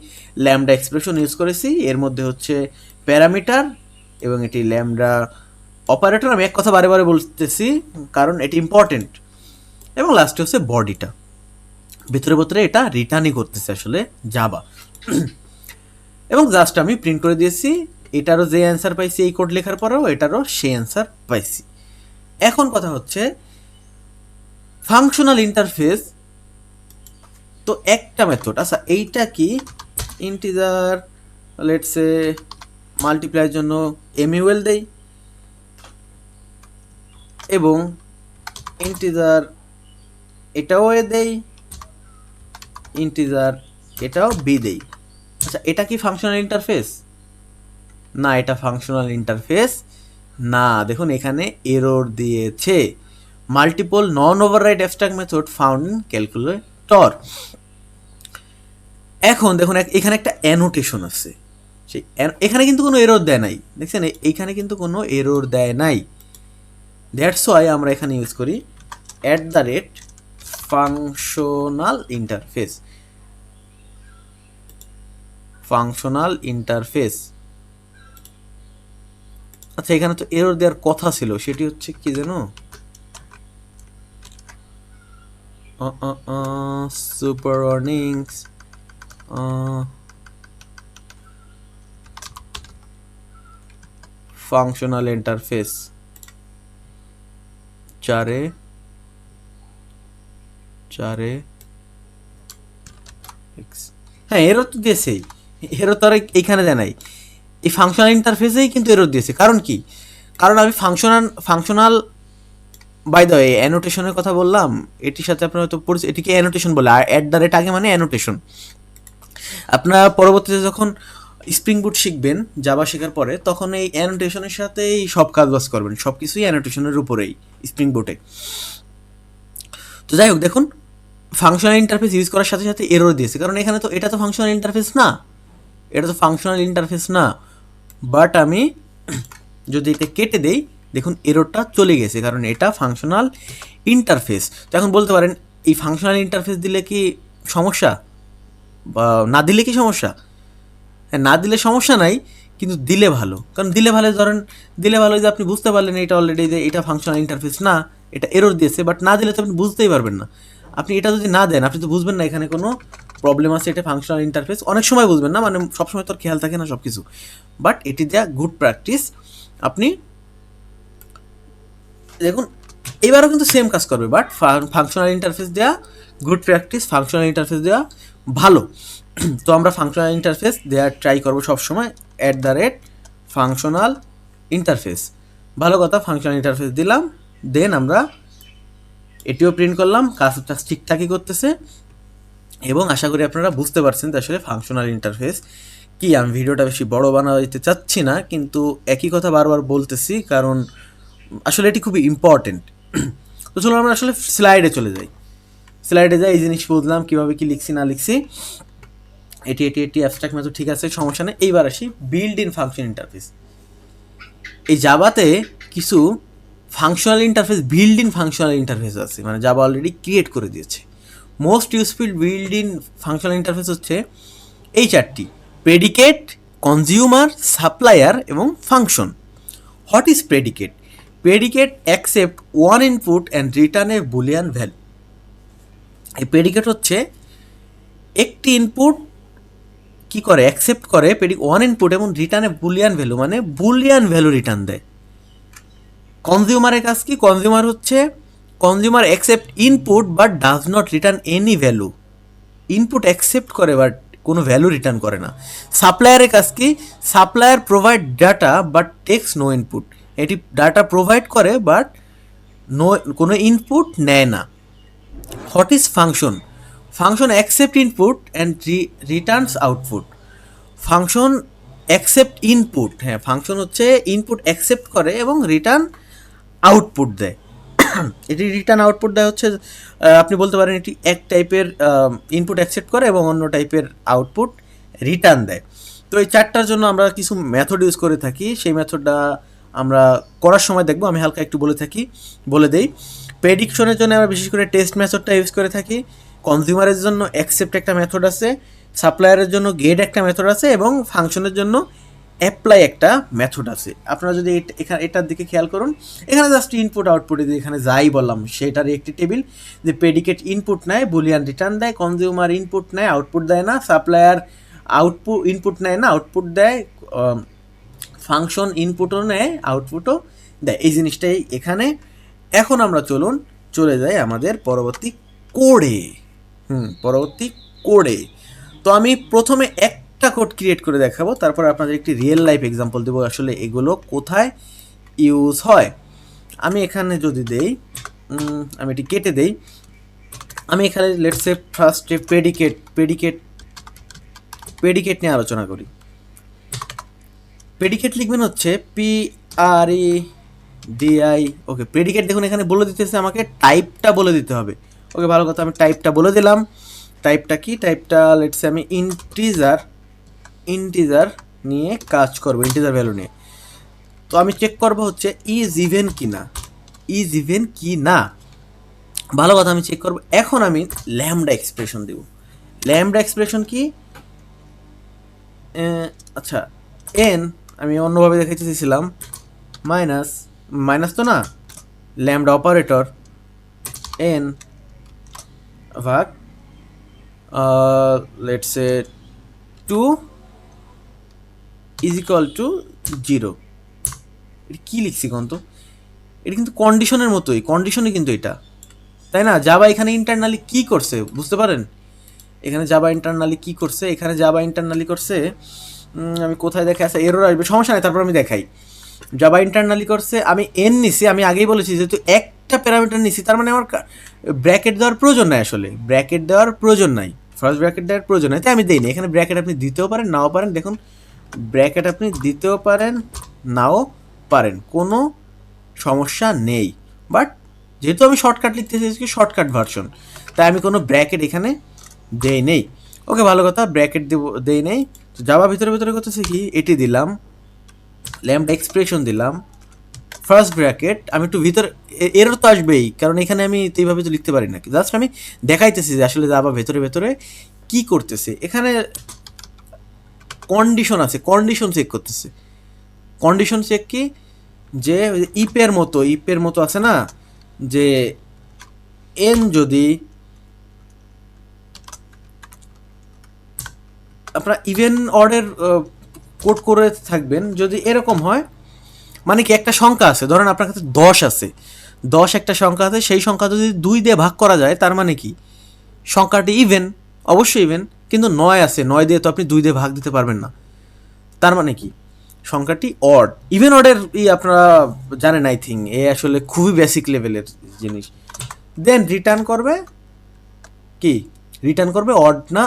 ল্যামডা এক্সপ্রেশন ইউজ করেছি। এর মধ্যে হচ্ছে প্যারামিটার এবং এটি ল্যামডা অপারেটর। আমি এক কথা বারে বারে বলতেছি কারণ এটি ইম্পর্টেন্ট। এবং লাস্টে হচ্ছে বডিটা, ভিতরে ভিতরে এটা রিটার্নই করতেছে আসলে জাভা। এবং জাস্ট আমি প্রিন্ট করে দিয়েছি, এটারও যে অ্যান্সার পাইছি এই কোড লেখার পরেও এটারও সেই অ্যান্সার পাইছি। এখন কথা হচ্ছে ফাংশনাল ইন্টারফেস তো একটা মেথড। আচ্ছা এইটা কি ইন্টিজার, লেটস সে মাল্টিপ্লাইয়ের জন্য এমইউএল দেই এবং ইন্টিজার এটাও দেই, ইন্টিজার এটাও বি দেই। আচ্ছা এটা কি ফাংশনাল ইন্টারফেস? না, এটা ফাংশনাল ইন্টারফেস না। দেখুন এখানে এরর দিয়েছে, multiple non override abstract method found in calculator. এখন দেখুন এখানে একটা অ্যানোটেশন আছে, সেই এখানে কিন্তু কোনো এরর দেয় নাই, দেখছেন এইখানে কিন্তু কোনো এরর দেয় নাই। দ্যাটস ওয়াই আমরা এখানে ইউজ করি ফাংশনাল ইন্টারফেস। Functional interface. আচ্ছা এখানে তো এরর দেওয়ার কথা ছিল, সেটি হচ্ছে কি জানো, সুপার ওয়ার্নিংস, ফাংশনাল ইন্টারফেস 4 হ্যাঁ এরর তো দিয়েছেই, এরর তো আর এইখানে দেয় নাই, এই ফাংশনাল ইন্টারফেসেই কিন্তু এরর দিয়েছে। কারণ কি? কারণ আমি ফাংশনাল বাই দ্য ওয়ে অ্যানোটেশনের কথা বললাম, এটির সাথে আপনার হয়তো পরিচিত, এটিকে অ্যানোটেশন বলে। আর অ্যাট দ্য রেট আগে মানে অ্যানোটেশন। আপনারা পরবর্তীতে যখন স্প্রিং বুট শিখবেন জাভা শেখার পরে, তখন এই অ্যানোটেশনের সাথেই সব কাজ বাজ করবেন, সব কিছুই অ্যানোটেশনের উপরেই স্প্রিং বুটে। তো যাই হোক দেখুন ফাংশনাল ইন্টারফেস ইউজ করার সাথে সাথে এরর দিয়েছে, কারণ এখানে তো এটা তো ফাংশনাল ইন্টারফেস না, এটা তো ফাংশনাল ইন্টারফেস না। বাট আমি যদি এটা কেটে দেই, দেখুন এররটা চলে গেছে, কারণ এটা ফাংশনাল ইন্টারফেস। তো এখন বলতে পারেন এই ফাংশনাল ইন্টারফেস দিলে কি সমস্যা, বা না দিলে কি সমস্যা? হ্যাঁ, না দিলে সমস্যা নাই, কিন্তু দিলে ভালো। কারণ দিলে ভালো, ধরেন দিলে ভালো যে আপনি বুঝতে পারলেন এটা অলরেডি যে এটা ফাংশনাল ইন্টারফেস না, এটা এরর দিয়েছে। বাট না দিলে তো আপনি বুঝতেই পারবেন না। আপনি এটা যদি না দেন আপনি তো বুঝবেন না এখানে কোনো প্রবলেম আছে, এটা ফাংশনাল ইন্টারফেস। অনেক সময় বুঝবেন না, মানে সবসময় তো আর খেয়াল থাকে না সব কিছু। বাট এটি দেওয়া গুড প্র্যাকটিস। আপনি দেখুন এবারও কিন্তু সেম কাজ করবে, বাট ফাংশনাল ইন্টারফেস দেওয়া গুড প্র্যাকটিস, ফাংশনাল ইন্টারফেস দেওয়া ভালো। তো আমরা ফাংশনাল ইন্টারফেস দেওয়ার ট্রাই করবো সবসময় ফাংশনাল ইন্টারফেস। ভালো কথা, ফাংশনাল ইন্টারফেস দিলাম, দেন আমরা এটিও প্রিন্ট করলাম, কাজটা ঠিকঠাকই করতেছে। এবং আশা করি আপনারা বুঝতে পারছেন যে আসলে ফাংশনাল ইন্টারফেস কি। আমি ভিডিওটা বেশি বড় বানাইতে চাচ্ছি না, কিন্তু একই কথা বারবার বলতেছি কারণ আসলে এটি খুবই ইম্পর্টেন্ট। তো চলো আমরা আসলে স্লাইডে চলে যাই। স্লাইডে যাই, এই জিনিস বুঝলাম কীভাবে কি লিখছি না লিখছি। এটি অ্যাবস্ট্রাক্ট মেথড ঠিক আছে, সমস্যা নেই। এইবার আসি বিল্ড ইন ফাংশন ইন্টারফেস। এই জাভাতে কিছু functional interface, build in functional interface আছে, মানে জাভা অলরেডি ক্রিয়েট করে দিয়েছে। Most useful build in functional interface হচ্ছে এই চারটি: প্রেডিকেট, কনজিউমার, সাপ্লায়ার এবং function. What is predicate? Predicate accept one input and return A Boolean value. এই প্রেডিকেট হচ্ছে একটি ইনপুট কি করে, অ্যাকসেপ্ট করে ওয়ান ইনপুট এবং রিটার্নে বুলিয়ান ভ্যালু, মানে বুলিয়ান ভ্যালু রিটার্ন দেয়। কনজিউমারের কাজ কি? Consumer accept input but does not return any value. Input accept করে বাট কোনো ভ্যালু রিটার্ন করে না। সাপ্লায়ারের কাজ কি? Supplier provide data but takes no input. এটি ডাটা প্রোভাইড করে বাট কোনো ইনপুট নেয় না। What is function? Function accept input and returns output. Function accept input, হ্যাঁ ফাংশন হচ্ছে ইনপুট অ্যাকসেপ্ট করে এবং রিটার্ন আউটপুট দেয়। এটি রিটার্ন আউটপুট দেয় হচ্ছে আপনি বলতে পারেন এটি এক টাইপের ইনপুট অ্যাকসেপ্ট করে এবং অন্য টাইপের আউটপুট রিটার্ন দেয়। তো এই চারটার জন্য আমরা কিছু মেথড ইউজ করে থাকি, সেই মেথডটা আমরা করার সময় দেখবো, আমি হালকা একটু বলে দেই। প্রেডিকশনের জন্য আমরা বিশেষ করে টেস্ট মেথডটা ইউজ করে থাকি, কনজিউমারের জন্য অ্যাকসেপ্ট একটা মেথড আছে, সাপ্লায়ারের জন্য গেট একটা মেথড আছে এবং ফাংশনের জন্য অ্যাপ্লাই একটা মেথড আছে। আপনারা যদি এখানে এটার দিকে খেয়াল করুন, এখানে জাস্ট ইনপুট আউটপুটে যে এখানে যাই বললাম সেটারই একটি টেবিল, যে প্রেডিকেট ইনপুট নেয় বুলিয়ান রিটার্ন দেয়, কনজিউমার ইনপুট নেয় আউটপুট দেয় না, সাপ্লায়ার ইনপুট নেয় না আউটপুট দেয়, ফাংশন ইনপুটও নেয় আউটপুটও দেয়। এই জিনিসটাই এখানে। এখন আমরা চলে যাই আমাদের পরবর্তী কোডে। পরবর্তী কোডে তো আমি প্রথমে একটা কোড ক্রিয়েট করে দেখাবো, তারপর আপনাদের একটি রিয়েল লাইফ এক্সাম্পল দেবো আসলে এগুলো কোথায় ইউজ হয়। আমি এখানে যদি দেই, আমি এটি কেটে দেই, আমি এখানে লেটস সে ফার্স্টে প্রেডিকেট নিয়ে আলোচনা করি। প্রেডিকেট লিখবেন হচ্ছে PREDI। ওকে, প্রেডিকেট দেখুন এখানে বলে দিতেছে আমাকে টাইপটা বলে দিতে হবে। ওকে, ভালো কথা, আমি টাইপটা বলে দিলাম। টাইপটা কি? টাইপটা লেটস সে আমি ইন্টিজার নিয়ে কাজ করব, ইন্টিজার ভ্যালু নিয়ে। তো আমি চেক করব হচ্ছে ইজ ইভেন কি না। ভালো কথা, আমি চেক করব। এখন আমি ল্যামডা এক্সপ্রেশন দেব। ল্যামডা এক্সপ্রেশন কি? আচ্ছা, এন আমি অন্যভাবে দেখাইতে চেয়েছিলাম, মাইনাস তো না, ল্যামডা অপারেটর এন ভাগ let's say 2 is equal to 0। এটা কী লিখছি কোন তো? এটা কিন্তু কন্ডিশনের মতোই, কন্ডিশনই কিন্তু এটা, তাই না? জাভা এখানে ইন্টারনালি কি করছে বুঝতে পারেন? এখানে জাভা ইন্টারনালি করছে, আমি কোথায় দেখে আছে, এরর আসবে, সমস্যা নেই, তারপর আমি দেখাই। জাভা ইন্টারনালি করছে, আমি এন নিছি, আমি আগেই বলেছি যেহেতু একটা প্যারামিটার নিছি তার মানে আমার ব্র্যাকেট দেওয়ার প্রয়োজন নাই, আসলে ব্র্যাকেট দেওয়ার প্রয়োজন নাই, ফার্স্ট ব্র্যাকেট দেওয়ার প্রয়োজন নাই, তাই আমি দিইনি। এখানে ব্র্যাকেট আপনি দিতেও পারেন নাও পারেন, দেখুন ব্র্যাকেট আপনি দিতেও পারেন নাও পারেন, কোনো সমস্যা নেই। বাট যেহেতু আমি শর্টকাট লিখতে চাইছি, শর্টকাট ভার্সন, তাই আমি কোনো ব্র্যাকেট এখানে দেই নেই। ওকে, ভালো কথা, ব্র্যাকেট দেই নেই। তো জাভা ভিতরে করতেছে কি, এটি দিলাম, ল্যাম্বডা এক্সপ্রেশন দিলাম, ফার্স্ট ব্র্যাকেট, আমি একটু ভিতরে, এরর তো আসবেই কারণ এখানে আমি এইভাবে তো লিখতে পারি না, জাস্ট আমি দেখাইতেছি যে আসলে জাভা ভেতরে কি করতেছে। এখানে কন্ডিশন আছে, কন্ডিশন চেক করতেছে। কন্ডিশন চেক কি? যে ইপের মতো আছে না, যে এন যদি আপনারা ইভেন অর্ডার কোড করে থাকবেন, যদি এরকম হয় মানে কি, একটা সংখ্যা আছে, ধরেন আপনার কাছে 10 আছে, 10 একটা সংখ্যা আছে, সেই সংখ্যা যদি 2 দিয়ে ভাগ করা যায় তার মানে কি সংখ্যাটি ইভেন, অবশ্যই ইভেন, কিন্তু 9 আছে, 9 দিয়ে তো আপনি 2 দিয়ে ভাগ দিতে পারবেন না, তার মানে কি সংখ্যাটি অড। ইভেন অর্ডের আপনারা জানেন আই থিঙ্ক, এ আসলে খুবই বেসিক লেভেলের জিনিস। দেন রিটার্ন করবে অড না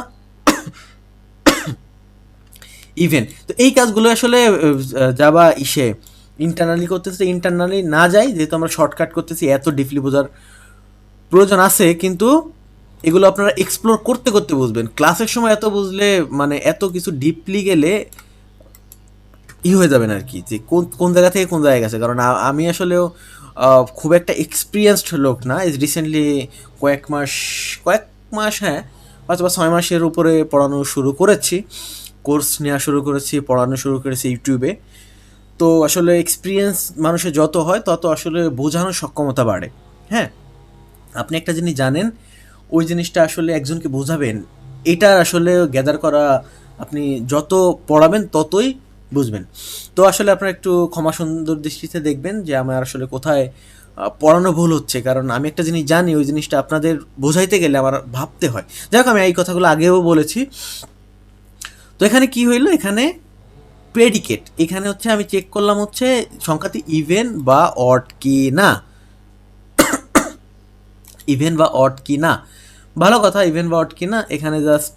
ইভেন। তো এই কাজগুলো আসলে জাভা ইন্টারনালি করতেছে, ইন্টারনালি না যাই, যেহেতু আমরা শর্টকাট করতেছি, এত ডিপলি বোঝার প্রয়োজন আছে, কিন্তু এগুলো আপনারা এক্সপ্লোর করতে বুঝবেন। ক্লাসের সময় এত বুঝলে মানে এত কিছু ডিপলি গেলে হয়ে যাবেন আর কি, যে কোন জায়গা থেকে কোন জায়গায় গেছে। কারণ আমি আসলেও খুব একটা এক্সপিরিয়েন্সড লোক না, রিসেন্টলি কয়েক মাস হ্যাঁ হয়তো বা 6 মাসের উপরে পড়ানো শুরু করেছি, কোর্স নেওয়া শুরু করেছি, পড়ানো শুরু করেছি ইউটিউবে। তো আসলে এক্সপিরিয়েন্স মানুষের যত হয় তত আসলে বোঝানোর সক্ষমতা বাড়ে। হ্যাঁ, আপনি একটা জিনিস জানেন, ওই জিনিসটা আসলে একজনকে বোঝাবেন, এটা আসলে গ্যাদার করা, আপনি যত পড়াবেন ততই বুঝবেন। তো আসলে আপনারা একটু ক্ষমা সুন্দর দৃষ্টিতে দেখবেন যে আমার আসলে কোথায় পড়ানো ভুল হচ্ছে, কারণ আমি একটা জিনিস জানি, ওই জিনিসটা আপনাদের বোঝাইতে গেলে আমার ভাবতে হয়। যাই হোক, আমি এই কথাগুলো আগেও বলেছি। তো এখানে কি হইলো, এখানে প্রেডিকেট, এখানে হচ্ছে আমি চেক করলাম হচ্ছে সংখ্যাটি ইভেন বা অড কি না, ভালো কথা, ইভেন বা অড কি না। এখানে জাস্ট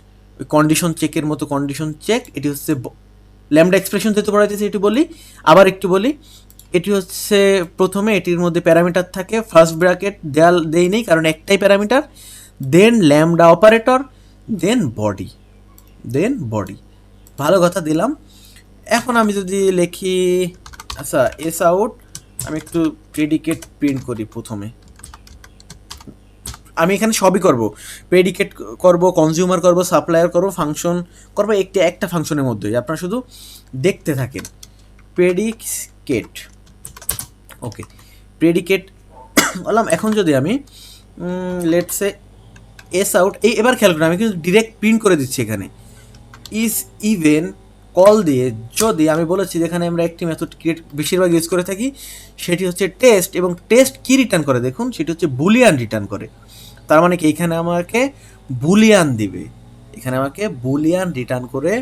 কন্ডিশন চেকের মতো কন্ডিশন চেক, এটি হচ্ছে ল্যামডা এক্সপ্রেশন যেহেতু পড়াইতেছি এটি বলি, আবার একটু বলি। এটি হচ্ছে প্রথমে এটির মধ্যে প্যারামিটার থাকে, ফার্স্ট ব্র্যাকেট দেয়াল দেই নেই কারণ একটাই প্যারামিটার, দেন ল্যামডা অপারেটর, দেন বডি, ভালো কথা দিলাম। এখন আমি যদি লিখি, আচ্ছা এস আউট, আমি একটু প্রেডিকেট প্রিন্ট করি প্রথমে। আমি এখানে সবই করব, প্রেডিকেট করব, কনজিউমার করব, সাপ্লায়ার করব, ফাংশন করব, একটা ফাংশনের মধ্যেই। আপনারা শুধু দেখতে থাকেন। প্রেডিকেট, ওকে, প্রেডিকেট বললাম। এখন যদি আমি লেটস সে এস আউট, এবার খেয়াল করুন আমি কিন্তু ডিরেক্ট প্রিন্ট করে দিচ্ছি এখানে। ইজ ইভেন কল দিয়ে যদি আমি বলেছি যেখানে আমরা একটি মেথড ক্রিয়েট বেশিরভাগ ইউজ করে থাকি, সেটি হচ্ছে টেস্ট, এবং টেস্ট কি রিটার্ন করে দেখুন, সেটি হচ্ছে বুলিয়ান রিটার্ন করে। তার মানে কি এখানে আমাকে বুলিয়ান দিবে, এখানে আমাকে বুলিয়ান রিটার্ন করে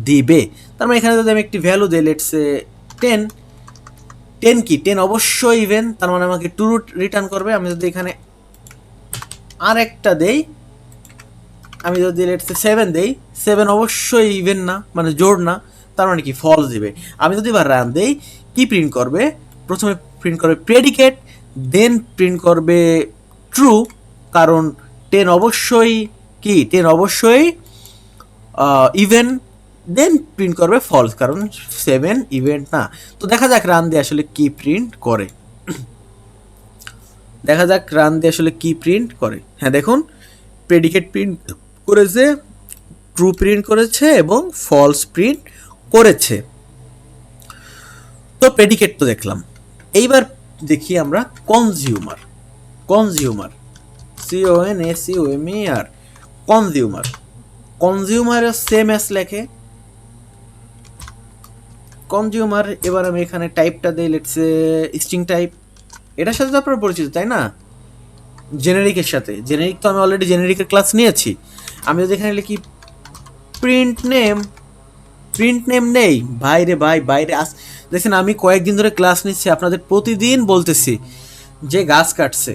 দিবে। তার মানে এখানে যদি আমি একটি ভ্যালু দিই, লেটস সে 10, 10 কি 10 অবশ্যই ইভেন, তার মানে আমাকে ট্রু রিটার্ন করবে। আমি যদি এখানে আর একটা দেই, আমি যদি লেটস সে 7 দেই, 7 অবশ্যই ইভেন না, মানে জোড় না, তার মানে কি ফলস দিবে। আমি যদি এবার রান দেই, কি প্রিন্ট করবে, প্রথমে প্রিন্ট করবে প্রেডিকেট, দেন প্রিন্ট করবে ট্রু, কারণ 10 অবশ্যই কি 10 অবশ্যই ইভেন, দেন প্রিন্ট করবে ফলস কারণ 7 ইভেন্ট না। তো দেখা যাক রান দিয়ে আসলে কি প্রিন্ট করে, দেখা যাক রান দিয়ে আসলে কি প্রিন্ট করে। হ্যাঁ দেখুন, প্রেডিকেট প্রিন্ট করেছে, ট্রু প্রিন্ট করেছে এবং ফলস প্রিন্ট করেছে। তো প্রেডিকেট তো দেখলাম, এইবার দেখি আমরা consumer. Consumer, CONSUMER, consumer. Consumer same as লেখে কনজিউমার। এবার আমি এখানে টাইপটা দিই, লেটস স্ট্রিং টাইপ। এটার সাথে তো আপনারা পরিচিত তাই না, জেনেরিকের সাথে। জেনেরিক তো আমি অলরেডি জেনেরিকের ক্লাস নিয়েছি। আমি যদি এখানে লিখি প্রিন্ট নেম, প্রিন্ট নেম নেই বাইরে, বাইরে দেখছেন আমি কয়েকদিন ধরে ক্লাস নিচ্ছি, আপনাদের প্রতিদিন বলতেছি যে গাছ কাটছে,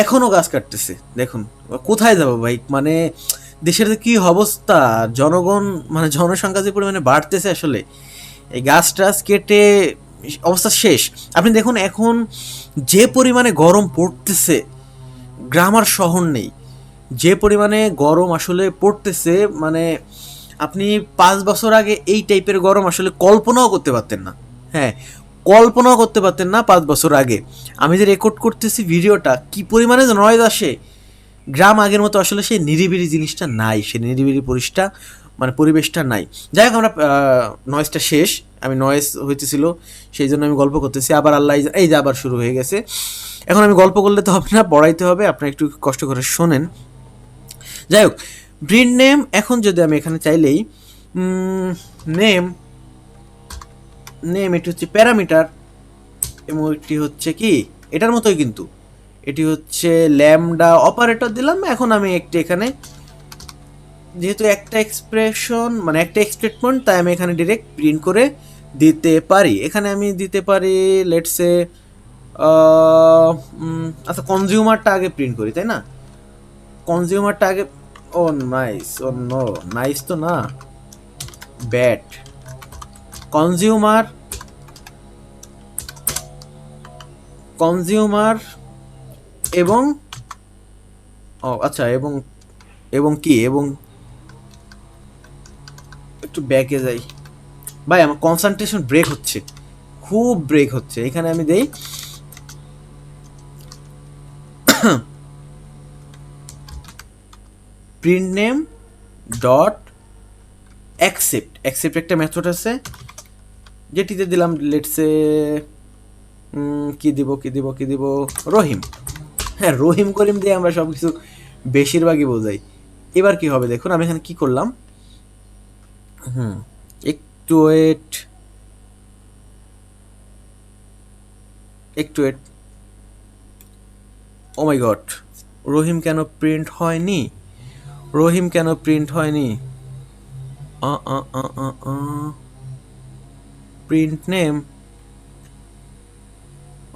এখনও গাছ কাটতেছে। দেখুন কোথায় যাবো ভাই, মানে দেশের কি অবস্থা, জনগণ মানে জনসংখ্যা যে পরিমাণে বাড়তেছে, আসলে এই গাছ টাছ কেটে অবস্থা শেষ। আপনি দেখুন এখন যে পরিমাণে গরম পড়তেছে, গ্রাম আর শহর নেই, যে পরিমাণে গরম আসলে পড়তেছে, মানে আপনি 5 বছর আগে এই টাইপের গরম আসলে কল্পনাও করতে পারতেন না। হ্যাঁ, কল্পনাও করতে পারতেন না 5 বছর আগে। আমি যে রেকর্ড করতেছি ভিডিওটা, কি পরিমাণে নয়েজ আসে, গ্রাম আগের মতো আসলে সেই নিরিবিলি জিনিসটা নাই, সেই নিরিবিলি পরিবেশটা নাই। যাই হোক, আমরা নয়েজটা শেষ, আমি নয়েজ হইতেছিল সেই জন্য আমি গল্প করতেছি। আবার আল্লাহ, এই যে আবার শুরু হয়ে গেছে। এখন আমি গল্প করলে তো হবে না, পড়াইতে হবে, আপনারা একটু কষ্ট করে শোনেন। যাই হোক, প্রিন্ট নেম, এখন যদি আমি এখানে চাইলেই নেম, এটি হচ্ছে প্যারামিটার এবং এটি হচ্ছে কি এটার মতোই, কিন্তু এটি হচ্ছে ল্যামডা অপারেটর দিলাম। এখন আমি একটি এখানে যেহেতু একটা এক্সপ্রেশন মানে একটা স্টেটমেন্ট, তাই আমি এখানে ডিরেক্ট প্রিন্ট করে দিতে পারি। এখানে আমি দিতে পারি লেটস সে আচ্ছা কনজিউমারটা আগে প্রিন্ট করি তাই না, কনজিউমারটা আগে। ও নাইস, ও নো নাইস তো না, ব্যাড। কনজিউমার, এবং ও আচ্ছা, এবং কি, এবং একটু ব্যাকে যাই ভাই, আমার কনসেন্ট্রেশন ব্রেক হচ্ছে, খুব ব্রেক হচ্ছে। এখানে আমি দেই প্রিন্ট নেম ডট অ্যাকসেপ্ট, একটা মেথড আছে যেটিতে দিলাম লেটসে কি দিব রহিম। হ্যাঁ, রহিম করিম দিয়ে আমরা সব কিছু বেশিরভাগই বোঝাই। এবার কি হবে দেখুন, আমি এখানে কি করলাম, একটু ওয়েট, ও মাই গড, রহিম কেন প্রিন্ট হয়নি, প্রিন্ট নেম,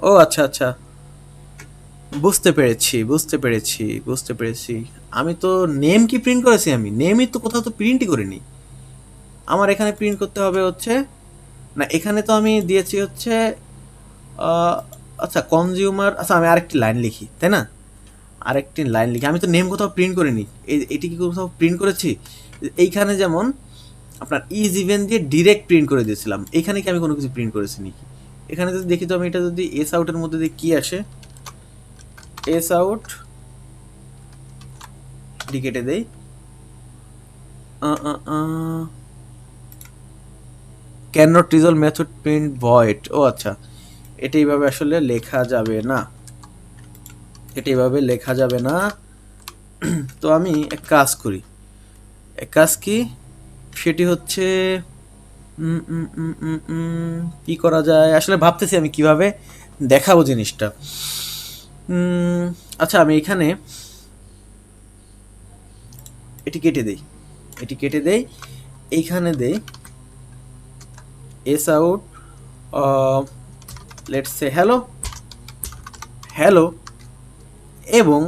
ও আচ্ছা, বুঝতে পেরেছি। আমি তো নেম কি প্রিন্ট করেছি, আমি নেমই তো কোথাও তো প্রিন্টই করিনি। আমার এখানে প্রিন্ট করতে হবে হচ্ছে, না এখানে তো আমি দিয়েছি হচ্ছে আচ্ছা কনজিউমার, আচ্ছা আমি আরেকটি লাইন লিখি তাই না, আরেকটি লাইন লিখি। আমি তো নেম কোথাও প্রিন্ট করিনি, এটি কি কোথাও প্রিন্ট করেছি? এইখানে যেমন আপনার ইজ ইভেন দিয়ে ডিরেক্ট প্রিন্ট করে দিয়েছিলাম, এখানে কি আমি কোনো কিছু প্রিন্ট করেছি নাকি? এখানে যদি দেখি তো আমি এটা যদি এস আউটের মধ্যে দিয়ে কি আসে, এস আউট ডি কেটে দেই, can not resolve method print void. ও আচ্ছা, এটা এইভাবে আসলে লেখা যাবে না, এটা এইভাবে লেখা যাবে না। তো আমি এক কাজ করি, এক কাজ কি, সেটি হচ্ছে কি করা যায় আসলে ভাবতেছি আমি কিভাবে দেখাবো জিনিসটা। আচ্ছা আমি এখানে এটি কেটে দেই, এটি কেটে দেই, এইখানে দেই S out let's say hello, hello, এবং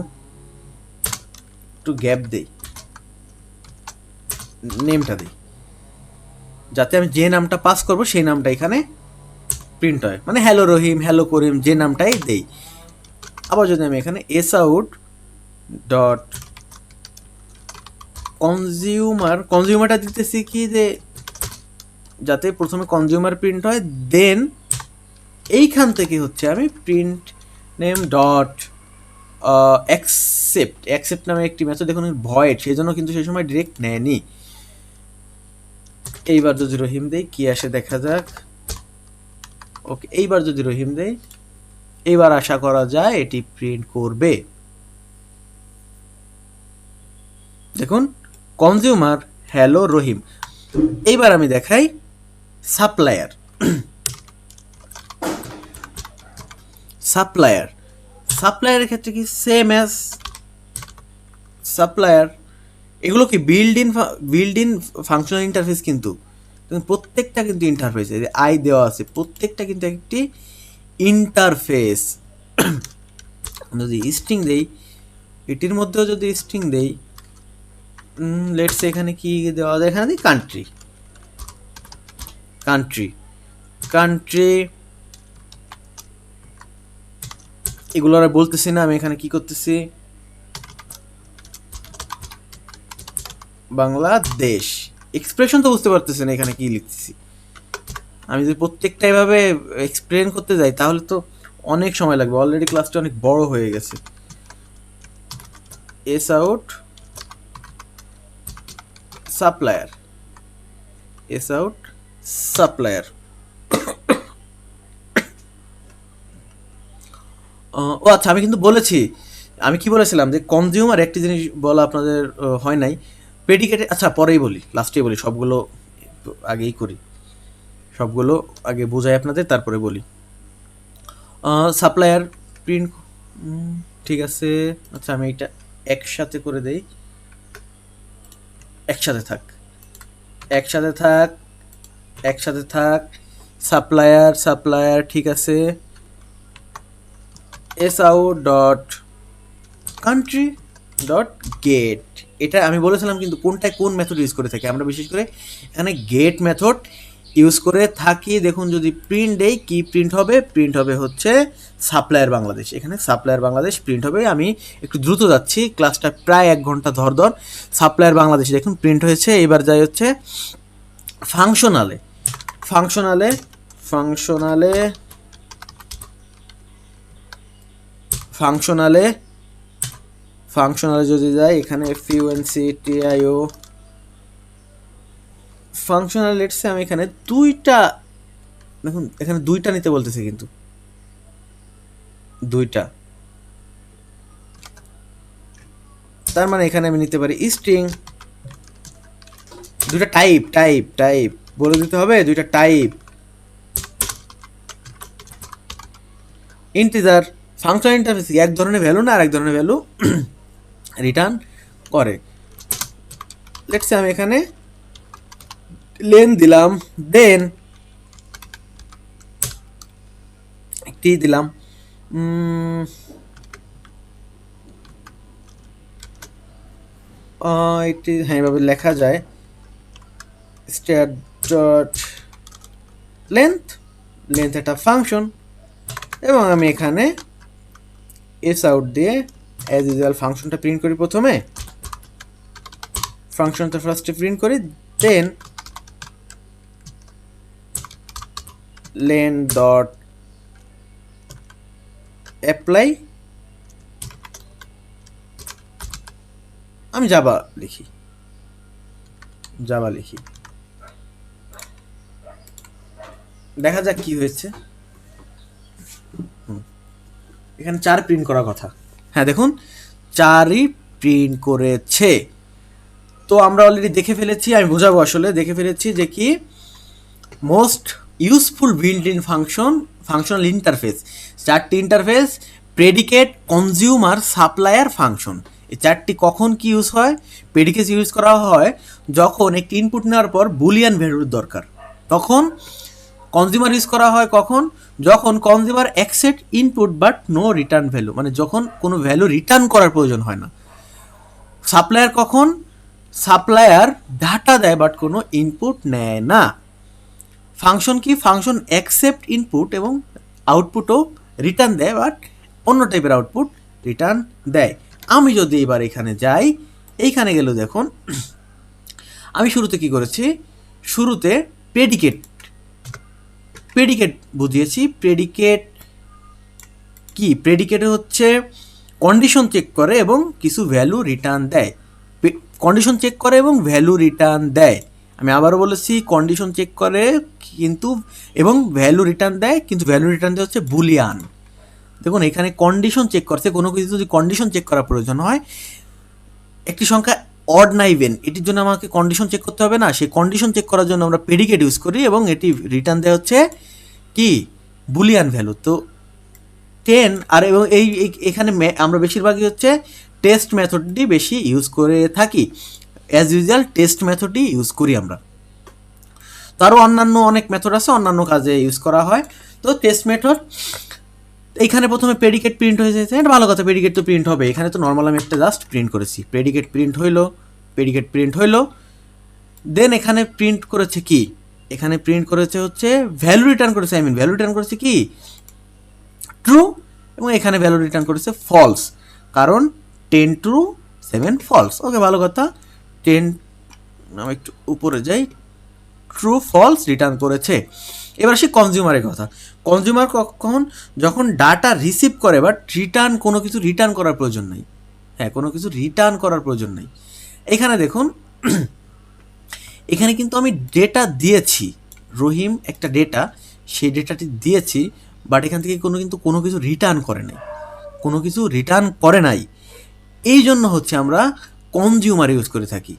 একটু গ্যাপ দেই, নেমটা দিই, যাতে আমি যে নামটা পাস করব সেই নামটা এখানে প্রিন্ট হয়, মানে হ্যালো রহিম, হ্যালো করিম, যে নামটাই দেই। আবার যদি আমি এখানে এস আউট ডট কনজিউমার, কনজিউমারটা দিতেছি কি যে যাতে প্রথমে কনজিউমার প্রিন্ট হয়, দেন এইখান থেকে হচ্ছে আমি print name dot accept, accept নামে একটি মেথড, দেখুন ভয়েড, সেই জন্য কিন্তু সেই সময় ডিরেক্ট নেয়নি। এইবার যদি রহিম দেই কি আসে দেখা যাক, ওকে এইবার যদি রহিম দেই, এইবার আশা করা যায় এটি প্রিন্ট করবে। দেখুন কনজিউমার হ্যালো রহিম। এইবার আমি দেখাই সাপ্লায়ার, সাপ্লায়ার, সাপ্লায়ারের ক্ষেত্রে কি সেম অ্যাজ সাপ্লায়ার, এগুলো কি বিল্ড ইন ফাংশনাল ইন্টারফেস, কিন্তু প্রত্যেকটা কিন্তু ইন্টারফেস, এই যে আই দেওয়া আছে প্রত্যেকটা কিন্তু একটি ইন্টারফেস। যদি স্ট্রিং দেই, এটির মধ্যেও যদি স্ট্রিং দেই, লেটস এখানে কি দেওয়া যায়, এখানে দিই কান্ট্রি, কান্ট্রি, কান্ট্রি, এগুলো আর বলতেছি না, আমি এখানে কি করতেছি, বাংলাদেশ। এক্সপ্রেশন তো বুঝতে পারতেছেন এখানে কি লিখতেছি, আমি যদি প্রত্যেকটা এভাবে এক্সপ্লেন করতে যাই তাহলে তো অনেক সময় লাগবে, অলরেডি ক্লাসটা অনেক বড় হয়ে গেছে। S out supplier, S out supplier. ও আচ্ছা আমি কিন্তু বলেছি, আমি কি বলেছিলাম যে কনজিউমার একটি জিনিস বলা আপনাদের হয় নাই, প্রেডিকেটে, আচ্ছা পরেই বলি, লাস্টেই বলি, সবগুলো আগেই করি, সবগুলো আগে বোঝাই আপনাদের তারপরে বলি। সাপ্লায়ার প্রিন্ট, ঠিক আছে, আচ্ছা আমি এটা একসাথে করে দেই, একসাথে থাক, একসাথে থাক, একসাথে থাক, সাপ্লায়ার, সাপ্লায়ার, ঠিক আছে, S out dot country dot gate, এটা আমি বলেছিলাম কিন্তু কোনটায় কোন মেথড ইউজ করে থাকি আমরা, বিশেষ করে এখানে গেট মেথড ইউজ করে থাকি। দেখুন যদি প্রিন্ট দেই কি প্রিন্ট হবে, প্রিন্ট হবে হচ্ছে সাপ্লায়ার বাংলাদেশ, এখানে সাপ্লায়ার বাংলাদেশ প্রিন্ট হবে। আমি একটু দ্রুত যাচ্ছি, ক্লাসটা প্রায় 1 ঘন্টা ধর ধর। সাপ্লায়ার বাংলাদেশ দেখুন প্রিন্ট হয়েছে। এবার যাই হচ্ছে ফাংশনালে, ফাংশনালে, ফাংশনালে, ফাংশনালে, ফাংশনালে যদি যাই এখানে FUNCTIO ফাংশনাল, লেটসে আমি এখানে দুইটা, দেখুন এখানে দুইটা নিতে বলতেছে কিন্তু দুইটা, তার মানে এখানে আমি নিতে পারি স্ট্রিং, দুইটা টাইপ, টাইপ, টাইপ বলে দিতে হবে, দুইটা টাইপ, ইন্টিজার। ফাংশন ইন্টারফেস এক ধরনের ভ্যালু না আরেক ধরনের ভ্যালু রিটার্ন করে। লেটসে আমি এখানে লেন দিলাম, দেন একটি দিলাম এটি, হ্যাঁ এভাবে লেখা যায়, স্ট্যাট ডট লেন্থ, লেন্থ একটা ফাংশন, এবং আমি এখানে এস আউট দিয়ে অ্যাজ ইউজুয়াল ফাংশনটা প্রিন্ট করি। প্রথমে ফাংশনটা ফার্স্টে প্রিন্ট করি, দেন লেন ডট অ্যাপ্লাই, আমি জাভা লিখি, দেখা যাক কি হয়েছে। এখানে 4 প্রিন্ট করার কথা, হ্যাঁ দেখুন 4ই প্রিন্ট করেছে। তো আমরা অলরেডি দেখে ফেলেছি, আমি বোঝাবো আসলে, দেখে ফেলেছি যে কি most useful built in functional interface, 4টি interface, predicate, consumer, supplier, function. এই 4টি কখন কি ইউজ হয়? প্রেডিকেট ইউজ করা হয় যখন একটি ইনপুট নেওয়ার পর বুলিয়ান ভ্যালুর দরকার, তখন। কনজিউমার ইউজ করা হয় কখন? যখন consumer accept input but no return value, মানে যখন কোনো ভ্যালু রিটার্ন করার প্রয়োজন হয় না। সাপ্লায়ার কখন? সাপ্লায়ার ডাটা দেয় বাট কোনো ইনপুট নেয় না। ফাংশন কি? ফাংশন অ্যাকসেপ্ট ইনপুট এবং আউটপুটও রিটার্ন দেয়, বাট অন্য টাইপের আউটপুট রিটার্ন দেয়। আমি যদি এবার এখানে যাই, এইখানে গেল দেখুন আমি শুরুতে কি করেছি, শুরুতে প্রেডিকেট বুঝিয়েছি। প্রেডিকেট কি? প্রেডিকেটে হচ্ছে কন্ডিশন চেক করে এবং কিছু ভ্যালু রিটার্ন দেয়। কন্ডিশন চেক করে এবং ভ্যালু রিটার্ন দেয়। আমি আবারও বলেছি, কন্ডিশন চেক করে কিন্তু এবং ভ্যালু রিটার্ন দেয়, কিন্তু ভ্যালু রিটার্ন দেয় হচ্ছে বুলিয়ান। দেখুন এখানে কন্ডিশন চেক করছে, কোনো কিছু যদি কন্ডিশন চেক করার প্রয়োজন হয়, একটি সংখ্যা অড না ইভেন, এটির জন্য আমাকে কন্ডিশন চেক করতে হবে না, সেই কন্ডিশন চেক করার জন্য আমরা প্রেডিকেট ইউজ করি এবং এটি রিটার্ন দেয় হচ্ছে কি বুলিয়ান ভ্যালু। তো 10 আর এবং এখানে আমরা বেশিরভাগই হচ্ছে টেস্ট মেথডটি বেশি ইউজ করে থাকি, অ্যাজ ইউজুয়াল টেস্ট মেথডই ইউজ করি আমরা। তারও অন্যান্য অনেক মেথড আছে, অন্যান্য কাজে ইউজ করা হয়। তো টেস্ট মেথড, এইখানে প্রথমে প্রেডিকেট প্রিন্ট হয়ে যাচ্ছে, এটা ভালো কথা, প্রেডিকেট তো প্রিন্ট হবে। এখানে তো নর্মাল আমি একটা জাস্ট প্রিন্ট করেছি, প্রেডিকেট প্রিন্ট হইলো, দেন এখানে প্রিন্ট করেছে কি? এখানে প্রিন্ট করেছে হচ্ছে ভ্যালু রিটার্ন করেছে, ভ্যালু রিটার্ন করেছে কি ট্রু, এবং এখানে ভ্যালু রিটার্ন করেছে ফলস, কারণ 10 ট্রু 7 ফলস। ওকে, ভালো কথা। 10, আমি একটু উপরে যাই, ট্রু ফলস রিটার্ন করেছে। এবার আসি কনজিউমারের কথা। কনজিউমার কখন? যখন ডাটা রিসিভ করে বাট কোনো কিছু রিটার্ন করার প্রয়োজন নাই। হ্যাঁ, কোনো কিছু রিটার্ন করার প্রয়োজন নাই। এখানে দেখুন এখানে কিন্তু আমি ডেটা দিয়েছি, রহিম একটা ডেটা, সেই ডেটাটি দিয়েছি, বাট এখান থেকে কোনো কিছু রিটার্ন করে নাই, এই জন্য হচ্ছে আমরা কনজিউমার ইউজ করে থাকি।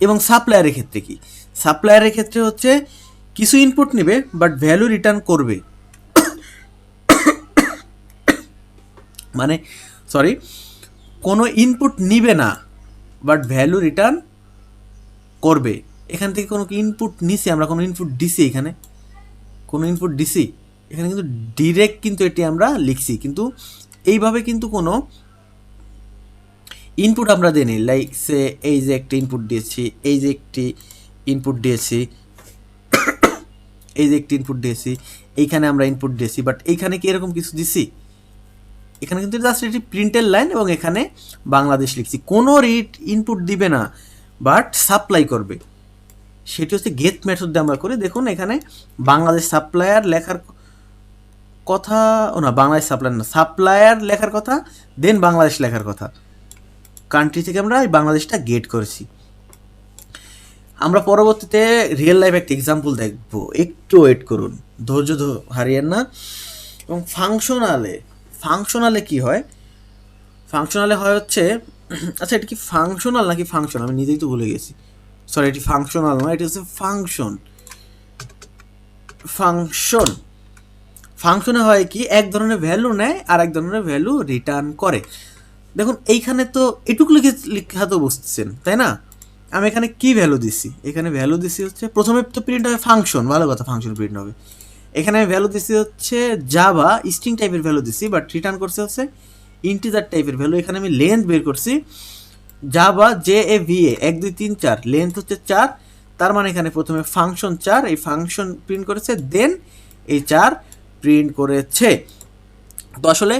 এবং সাপ্লায়ারের ক্ষেত্রে কি? সাপ্লায়ারের ক্ষেত্রে হচ্ছে কিছু ইনপুট নেবে বাট ভ্যালু রিটার্ন করবে, মানে সরি, কোনো ইনপুট নিবে না বাট ভ্যালু রিটার্ন করবে। এখান থেকে কোনো ইনপুট নিছি আমরা, কোনো ইনপুট দিছি, এখানে কিন্তু ডিরেক্ট কিন্তু এটি আমরা লিখছি, কিন্তু এইভাবে কিন্তু কোনো ইনপুট আমরা দিইনি। লাইক সে এই যে একটা ইনপুট দিয়েছি, এই যে একটি ইনপুট দিয়েছি, এইখানে আমরা ইনপুট দিয়েছি, বাট এইখানে কি এরকম কিছু দিছি? এখানে কিন্তু জাস্ট এটি প্রিন্টের লাইন এবং এখানে বাংলাদেশ লিখছি, কোনো ইনপুট দিবে না বাট সাপ্লাই করবে। সেটি হচ্ছে গেট মেথড দিয়ে আমরা করি। দেখুন এখানে বাংলাদেশ সাপ্লায়ার লেখার কথা, বাংলাদেশ সাপ্লায়ার লেখার কথা, দেন বাংলাদেশ লেখার কথা, কান্ট্রি থেকে আমরা এই বাংলাদেশটা গেট করেছি। আমরা পরবর্তীতে রিয়েল লাইফ একটা এক্সাম্পল দেখব, একটু ওয়েট করুন, ধৈর্য হারিয়েন না। এবং ফাংশনালে কি হয়? ফাংশনালে হয় হচ্ছে, আচ্ছা এটা কি ফাংশনাল নাকি ফাংশন, আমি নিজেই তো ভুলে গেছি, সরি এটি ফাংশনাল নয়, এটি হচ্ছে ফাংশনে হয় কি, এক ধরনের ভ্যালু নেয় আর এক ধরনের ভ্যালু রিটার্ন করে। দেখুন এইখানে তো এটুকু লেখা তো বুঝতেছেন তাই না? আমি এখানে কি ভ্যালু দিছি? এখানে ভ্যালু দিছি হচ্ছে, প্রথমে তো প্রিন্ট হবে ফাংশন, ভালো কথা, ফাংশন প্রিন্ট হবে। এখানে আমি ভ্যালু দিছি হচ্ছে জাভা স্ট্রিং টাইপের ভ্যালু দিছি, বাট রিটার্ন করছে হচ্ছে ইন্টিজার টাইপের ভ্যালু। এখানে আমি লেন্থ বের করছি, জাভা JAVA 1 2 3 4, লেন্থ হচ্ছে 4, তার মানে এখানে প্রথমে ফাংশন 4 এই ফাংশন প্রিন্ট করেছে, দেন এই 4 প্রিন্ট করেছে। তো আসলে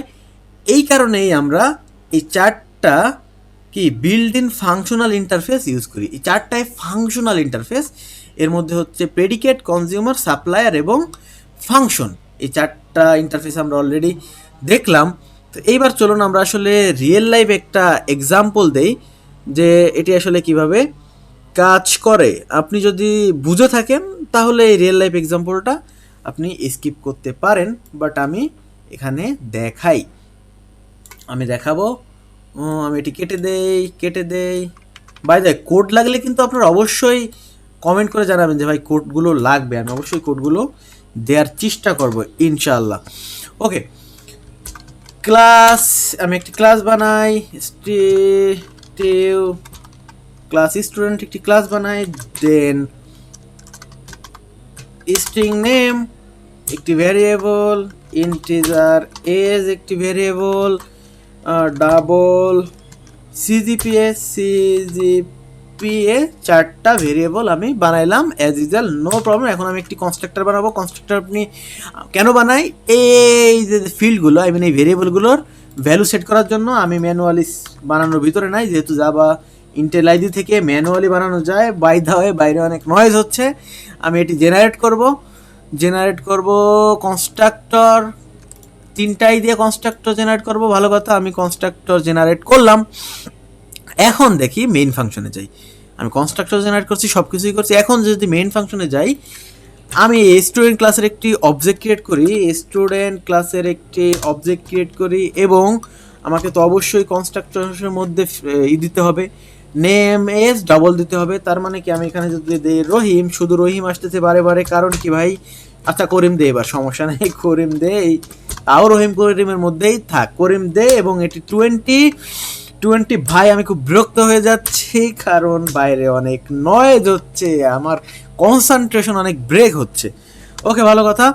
এই কারণেই আমরা এই 4টা কি build in functional interface use করি। এই 4টাই ফাংশনাল ইন্টারফেস, এর মধ্যে হচ্ছে প্রেডিকেট, কনজিউমার, সাপ্লায়ার এবং ফাংশন। এই 4টা ইন্টারফেস আমরা অলরেডি দেখলাম। তো এইবার চলুন আমরা আসলে রিয়েল লাইফ একটা এক্সাম্পল দেই যে এটি আসলে কিভাবে কাজ করে। আপনি যদি বুঝে থাকেন তাহলে এই রিয়েল লাইফ এক্সাম্পলটা আপনি স্কিপ করতে পারেন, বাট আমি এখানে দেখাই, আমি দেখাবো। আমি এটি কেটে দেই। বাই দ্য কোড লাগলে কিন্তু আপনারা অবশ্যই কমেন্ট করে জানাবেন যে ভাই কোডগুলো লাগবে, আমি অবশ্যই কোডগুলো দেওয়ার চেষ্টা করব ইনশাআল্লাহ। ওকে, ক্লাস, আমি একটি ক্লাস বানাই, ক্লাস স্টুডেন্ট একটি ক্লাস বানাই, দেন স্ট্রিং নেম একটি ভ্যারিয়েবল, ইন্টিজার এজ একটি ভ্যারিয়েবল, ডাবল সিজিপিএ 4টা ভেরিয়েবল আমি বানাইলাম অ্যাজ ইউজুয়াল, নো প্রবলেম। এখন আমি একটি কনস্ট্রাক্টর বানাবো। কনস্ট্রাক্টর আপনি কেন বানাই, এই যে ফিল্ডগুলো, আই মিন এই ভেরিয়েবলগুলোর ভ্যালু সেট করার জন্য। আমি ম্যানুয়ালি বানানোর ভিতরে নাই, যেহেতু জাভা ইন্টেল আইডি থেকে ম্যানুয়ালি বানানো যায়। বাই দা ওয়ে বাইরে অনেক নয়েজ হচ্ছে, আমি এটি জেনারেট করব কনস্ট্রাক্টর, 3টাই দিয়ে কনস্ট্রাক্টর জেনারেট করব। ভালো কথা, আমি কনস্ট্রাক্টর জেনারেট করলাম। এখন দেখি মেইন ফাংশনে যাই। আমি কনস্ট্রাক্টর জেনারেট করছি, সব কিছুই করছি। এখন যদি মেইন ফাংশনে যাই, আমি স্টুডেন্ট ক্লাসের একটি অবজেক্ট ক্রিয়েট করি, এবং আমাকে তো অবশ্যই কনস্ট্রাক্টরের মধ্যে দিতে হবে, নেম এস ডাবল দিতে হবে। তার মানে কি, আমি এখানে যদি দেই রহিম, শুধু রহিম আসতেছে বারে বারে, কারণ কি ভাই, আচ্ছা করিম দে, এবার সমস্যা নেই, করিম দে, তাও করিমের মধ্যেই থাক, করিম দে। এবং এটি 20 ভাই, আমি খুব বিরক্ত হয়ে যাচ্ছি কারণ বাইরে অনেক নয়েজ হচ্ছে, আমার কনসেন্ট্রেশন অনেক ব্রেক হচ্ছে। ওকে, ভালো কথা,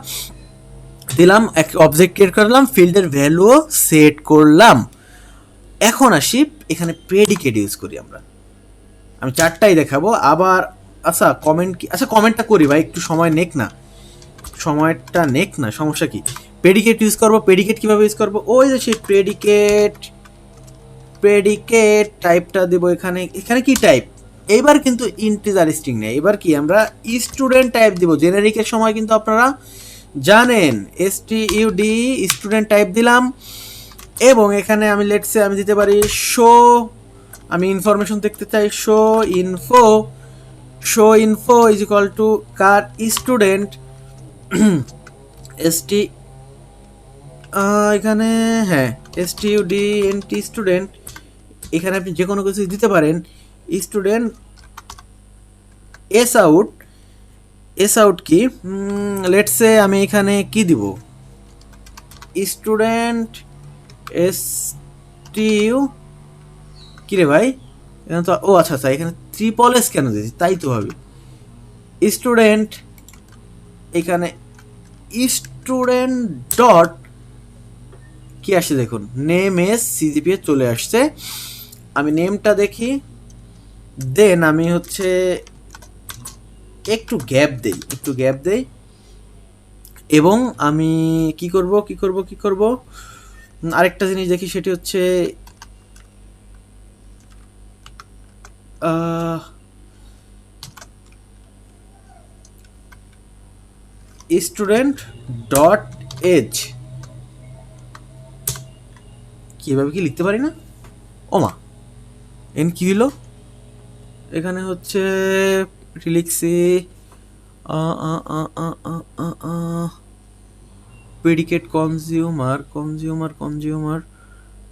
দিলাম, এক অবজেক্ট ক্রিয়েট করলাম, ফিল্ডের ভ্যালুও সেট করলাম। এখন আসি এখানে প্রেডিকেট ইউজ করি আমরা। আমি 4টাই দেখাবো আবার। আচ্ছা কমেন্টটা করি ভাই, একটু সময়টা নেক না, সমস্যা কি। প্রেডিকেট ইউজ করবো, প্রেডিকেট কিভাবে ইউজ করবো, ওই যে সেই প্রেডিকেট টাইপটা দিব এখানে কি টাইপ, এইবার কিন্তু ইন্টিজার স্ট্রিং নেই, এবার কি আমরা স্টুডেন্ট টাইপ দিব। জেনারিকের সময় কিন্তু আপনারা জানেন স্টিউডি স্টুডেন্ট টাইপ দিলাম, এবং এখানে আমি লেটসে আমি দিতে পারি শো, আমি ইনফরমেশন দেখতে চাই, show info is equal two car student ST, এখানে হ্যাঁ স্টিউডেন্ট স্টুডেন্ট, এখানে আপনি যে কোনো কিছু দিতে পারেন। স্টুডেন্ট এস আউট কি, লেটসে আমি এখানে কি দিব, স্টুডেন্ট এস টিউ, কিরে ভাই এখানে তো, ও আচ্ছা এখানে ট্রিপল এস কেন দিয়েছি, তাই তো ভাবি। স্টুডেন্ট, এখানে স্টুডেন্ট ডট কি আসছে দেখুন, নেম এস সিজিপিএ চলে আসছে। আমি নেমটা দেখি, দেন আমি হচ্ছে একটু গ্যাপ দেই, এবং আমি কি করব আরেকটা জিনিস দেখি, সেটি হচ্ছে স্টুডেন্ট ডট এজ, কিভাবে কি লিখতে পারি না, ওমা এন কি হলো, এখানে হচ্ছে লিখছি প্রেডিকেট কনজিউমার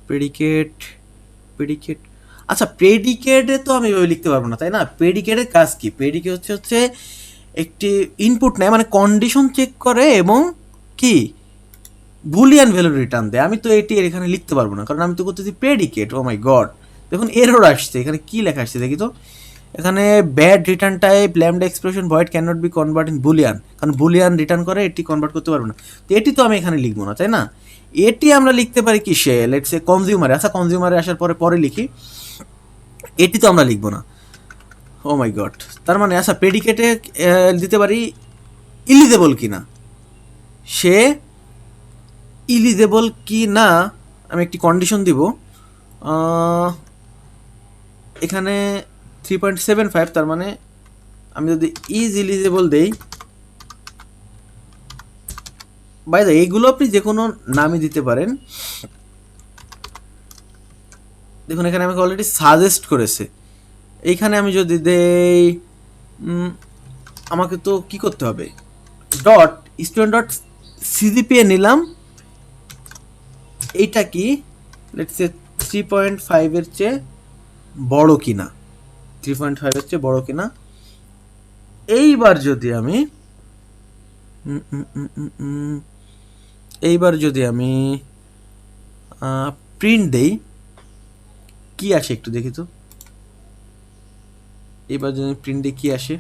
প্রেডিকেট, আচ্ছা প্রেডিকেটে তো আমি ওই লিখতে পারবো না, তাই না। প্রেডিকেটের কাজ কি, প্রেডিকেট হচ্ছে একটি ইনপুট নেয়, মানে কন্ডিশন চেক করে এবং কি বুলিয়ান ভ্যালু রিটার্ন দেয়। আমি তো এটি এখানে লিখতে পারবো না, কারণ আমি তো করতেছি প্রেডিকেট। ও মাই গড, দেখুন এরর আসছে, এখানে কি লেখা আসছে দেখি তো, এখানে bad return type lambda expression void can not be convert in boolean, কারণ বুলিয়ান রিটার্ন করে, এটি কনভার্ট করতে পারবো না। তো এটি তো আমি এখানে লিখবো না, তাই না। এটি আমরা লিখতে পারি কি, সে লেটস সে কনজিউমারে, আচ্ছা কনজিউমারে আসার পরে লিখি, এটি তো আমরা লিখবো না। ও মাই গড, তার মানে আচ্ছা প্রেডিকেটে দিতে পারি ইলিজেবল কি না, সে ইলিজেবল কি না আমি একটি কন্ডিশন দিব। এখানে 3.75, তার মানে আমি যদি ইজ ইলিজেবল দেই, বাই দ্য এইগুলো আপনি যে কোনো নামই দিতে পারেন। দেখুন এখানে আমাকে অলরেডি সাজেস্ট করেছে। এইখানে আমি যদি দেই আমাকে তো কি করতে হবে, ডট স্টুডেন্ট ডট সিজিপিএ নিলাম, এইটা কি লেটস সে 3.5 এর চেয়ে বড় কিনা, 3.5 এর চেয়ে বড় কিনা। এইবার যদি আমি প্রিন্ট দেই কি আসে একটু দেখি তো। এবার যদি প্রিন্ট দিই কি আসে,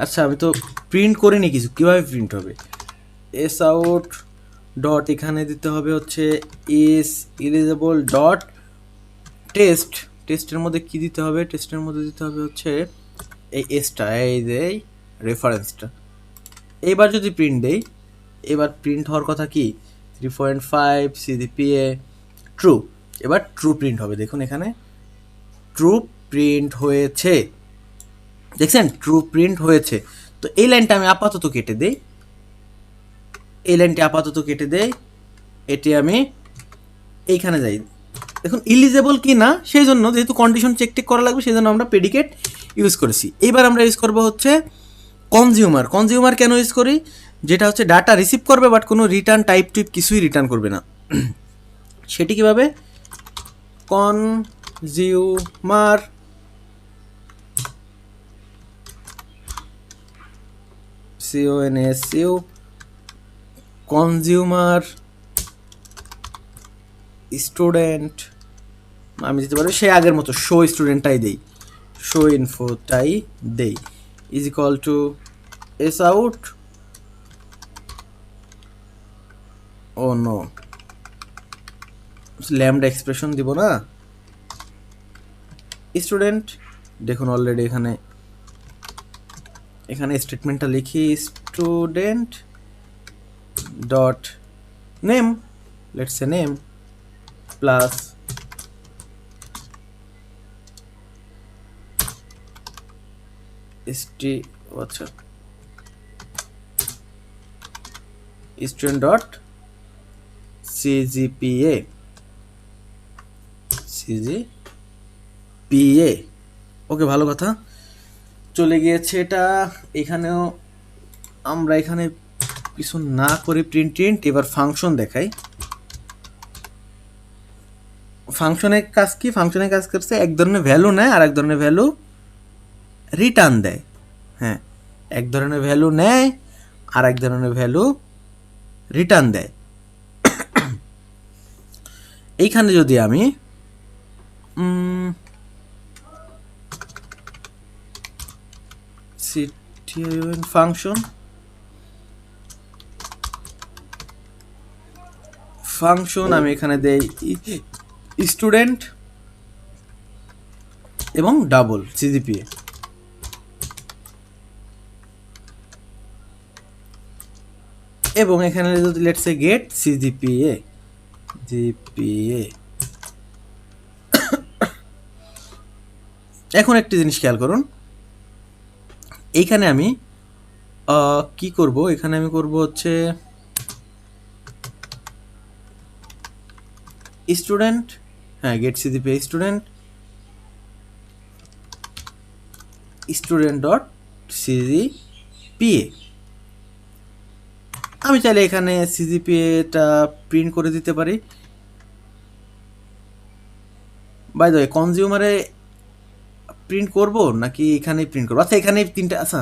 আচ্ছা আমি তো প্রিন্ট করিনি কিছু, কীভাবে প্রিন্ট হবে, এস আউট ডট এখানে দিতে হবে হচ্ছে ইস ইলিজেবল ডট টেস্ট, টেস্টের মধ্যে কি দিতে হবে, টেস্টের মধ্যে দিতে হবে হচ্ছে এই এসটা, এই যে রেফারেন্সটা। এইবার যদি প্রিন্ট দেই, এবার প্রিন্ট হওয়ার কথা কি 3.5 সিজিপিএ ট্রু, এবার ট্রু প্রিন্ট হবে। দেখুন এখানে ট্রু প্রিন্ট হয়েছে, দেখছেন ট্রু প্রিন্ট হয়েছে। তো এই লাইনটা আমি আপাতত কেটে দেই, এই লাইনটি আপাতত কেটে দেই, এটি আমি এইখানে যাই। দেখুন ইলিজেবল কি না, সেই জন্য যেহেতু কন্ডিশন চেক টেক করা লাগবে সেই জন্য আমরা প্রেডিকেট ইউজ করেছি। এইবার আমরা ইউজ করবো হচ্ছে কনজিউমার। কনজিউমার কেন ইউজ করি, যেটা হচ্ছে ডাটা রিসিভ করবে বাট কোনো রিটার্ন টাইপ কিছুই রিটার্ন করবে না। সেটি কিভাবে, কনজিউমার CONSU কনজিউমার স্টুডেন্ট, আমি দিতে পারি সেই আগের মতো শো স্টুডেন্টটাই দেই, শো ইনফোটাই দেই, is equal to s out, oh no lambda expression দিব না, স্টুডেন্ট। দেখুন অলরেডি এখানে স্টেটমেন্টটা লিখি, student dot name, let's say name plus আচ্ছা স্টুডেন্ট ডট সিজিপিএ, ওকে ভালো কথা চলে গিয়েছে এটা। এখানেও আমরা এখানে কিছু না করে প্রিন্ট, এবার ফাংশন দেখাই। ফাংশনের কাজ কি, ফাংশনের কাজ করছে এক ধরনের ভ্যালু নেয় আর এক ধরনের ভ্যালু রিটার্ন দেয়। হ্যাঁ, এক ধরনের ভ্যালু নেয় আর এক ধরনের ভ্যালু রিটার্ন দেয়। এইখানে যদি আমি ফাংশন আমি এখানে দেই স্টুডেন্ট এবং ডাবল সিজিপিএ, এবং এখানে যদি let's say get CGPA GPA. এখন একটি জিনিস খেয়াল করুন, এইখানে আমি কি করব, এখানে আমি করব হচ্ছে স্টুডেন্ট, হ্যাঁ get CGPA student dot CGPA. আমি চাইলে এখানে সিজিপিএটা প্রিন্ট করে দিতে পারি। বাই দ্য ওয়ে কনজিউমারে প্রিন্ট করব নাকি এখানেই প্রিন্ট করবো, আচ্ছা এখানেই তিনটা, আচ্ছা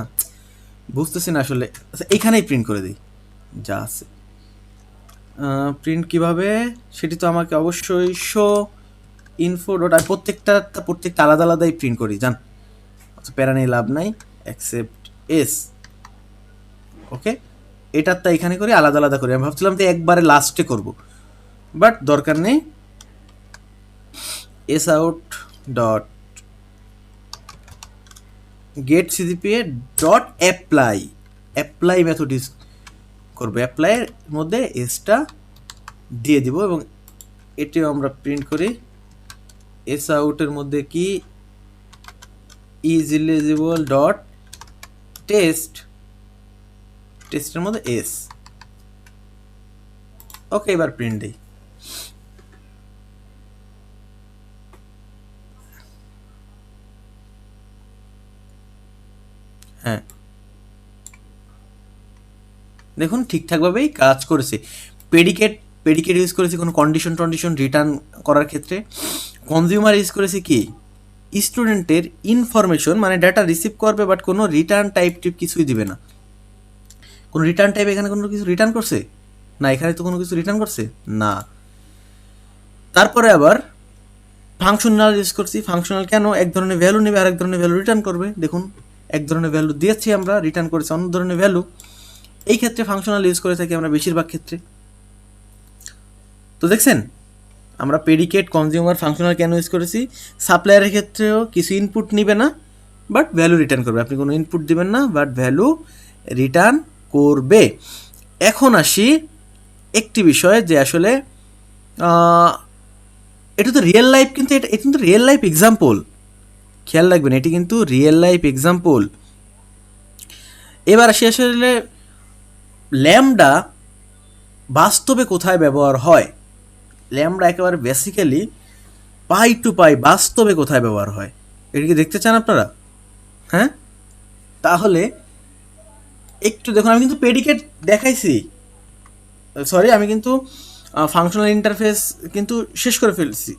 বুঝতেছি না আসলে, আচ্ছা এখানেই প্রিন্ট করে দিই যা আছে। প্রিন্ট কিভাবে সেটি তো আমাকে অবশ্যই শো ইনফো ডট, আর প্রত্যেকটা আলাদা আলাদাই প্রিন্ট করি জান, আচ্ছা প্যারা নেই লাভ নাই, অ্যাকসেপ্ট এস, ওকে এটার তা এখানে করি আলাদা আলাদা করি। আমি ভাবছিলাম তো একবারে লাস্টে করব, বাট দরকার নেই। S out dot gate CGPA dot apply, apply method use করবো, অ্যাপ্লাইয়ের মধ্যে এসটা দিয়ে দিব এবং এটিও আমরা প্রিন্ট করি। এস আউটের মধ্যে কি ইজ ইলিজিবল ডট টেস্ট, টেস্টের মধ্যে এস। ওকে, এবার প্রিন্ট দিই। হ্যাঁ, দেখুন ঠিকঠাকভাবেই কাজ করেছে। প্রেডিকেট, প্রেডিকেট ইউজ করেছি কোনো কন্ডিশন টন্ডিশন রিটার্ন করার ক্ষেত্রে। কনজিউমার ইউজ করেছি কি স্টুডেন্টের ইনফরমেশন, মানে ডাটা রিসিভ করবে বাট কোনো রিটার্ন টাইপ টিপ কিছুই দিবে না। কোনো রিটার্ন টাইপ এখানে কোনো কিছু রিটার্ন করছে না, এখানে তো কোনো কিছু রিটার্ন করছে না। তারপরে আবার ফাংশনাল ইউজ করছি। ফাংশনাল কেন? এক ধরনের ভ্যালু নেবে আর এক ধরনের ভ্যালু রিটার্ন করবে। দেখুন এক ধরনের ভ্যালু দিয়েছি আমরা, রিটার্ন করেছি অন্য ধরনের ভ্যালু। এই ক্ষেত্রে ফাংশনাল ইউজ করে থাকি আমরা বেশিরভাগ ক্ষেত্রে। তো দেখছেন আমরা প্রেডিকেট, কনজিউমার, ফাংশনাল কেন ইউজ করেছি। সাপ্লায়ারের ক্ষেত্রেও কিছু ইনপুট নিবে না বাট ভ্যালু রিটার্ন করবে। আপনি কোনো ইনপুট দিবেন না বাট ভ্যালু রিটার্ন করবে। এখন আসি একটি বিষয় যে আসলে এটা তো রিয়েল লাইফ, কিন্তু এটা কিন্তু রিয়েল লাইফ এক্সাম্পল, খেয়াল রাখবেন এটি কিন্তু রিয়েল লাইফ এক্সাম্পল। এবার আসি আসলে ল্যামডা বাস্তবে কোথায় ব্যবহার হয়। ল্যামডা একেবারে বেসিক্যালি পাই টু পাই বাস্তবে কোথায় ব্যবহার হয়, এটিকে দেখতে চান আপনারা? হ্যাঁ, তাহলে একটু দেখুন। আমি কিন্তু প্রেডিকেট দেখাইছি, সরি আমি কিন্তু ফাংশনাল ইন্টারফেস কিন্তু শেষ করে ফেলছি।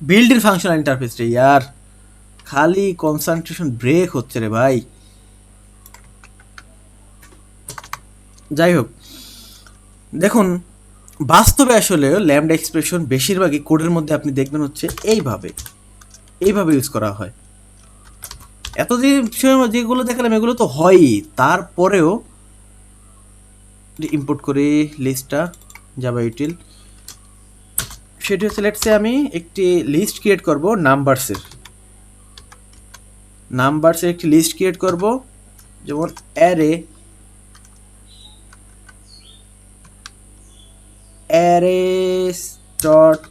বিল্ড ইন ফাংশনাল ইন্টারফেস রে ইয়ার, খালি কনসেন্ট্রেশন ব্রেক হচ্ছে রে ভাই। যাই হোক, দেখুন বাস্তবে আসলে ল্যামডা এক্সপ্রেশন বেশিরভাগই কোডের মধ্যে আপনি দেখবেন হচ্ছে এইভাবে, এইভাবে ইউজ করা হয়। এতদিন যেগুলো দেখালাম এগুলো তো হয়ই, তারপরেও ইম্পোর্ট করি লিস্টটা জাভা ইউটিল। সেটি হচ্ছে লেটসে আমি একটি লিস্ট ক্রিয়েট করব নাম্বারসের, নাম্বারসের একটি লিস্ট ক্রিয়েট করব, যেমন array arrays dot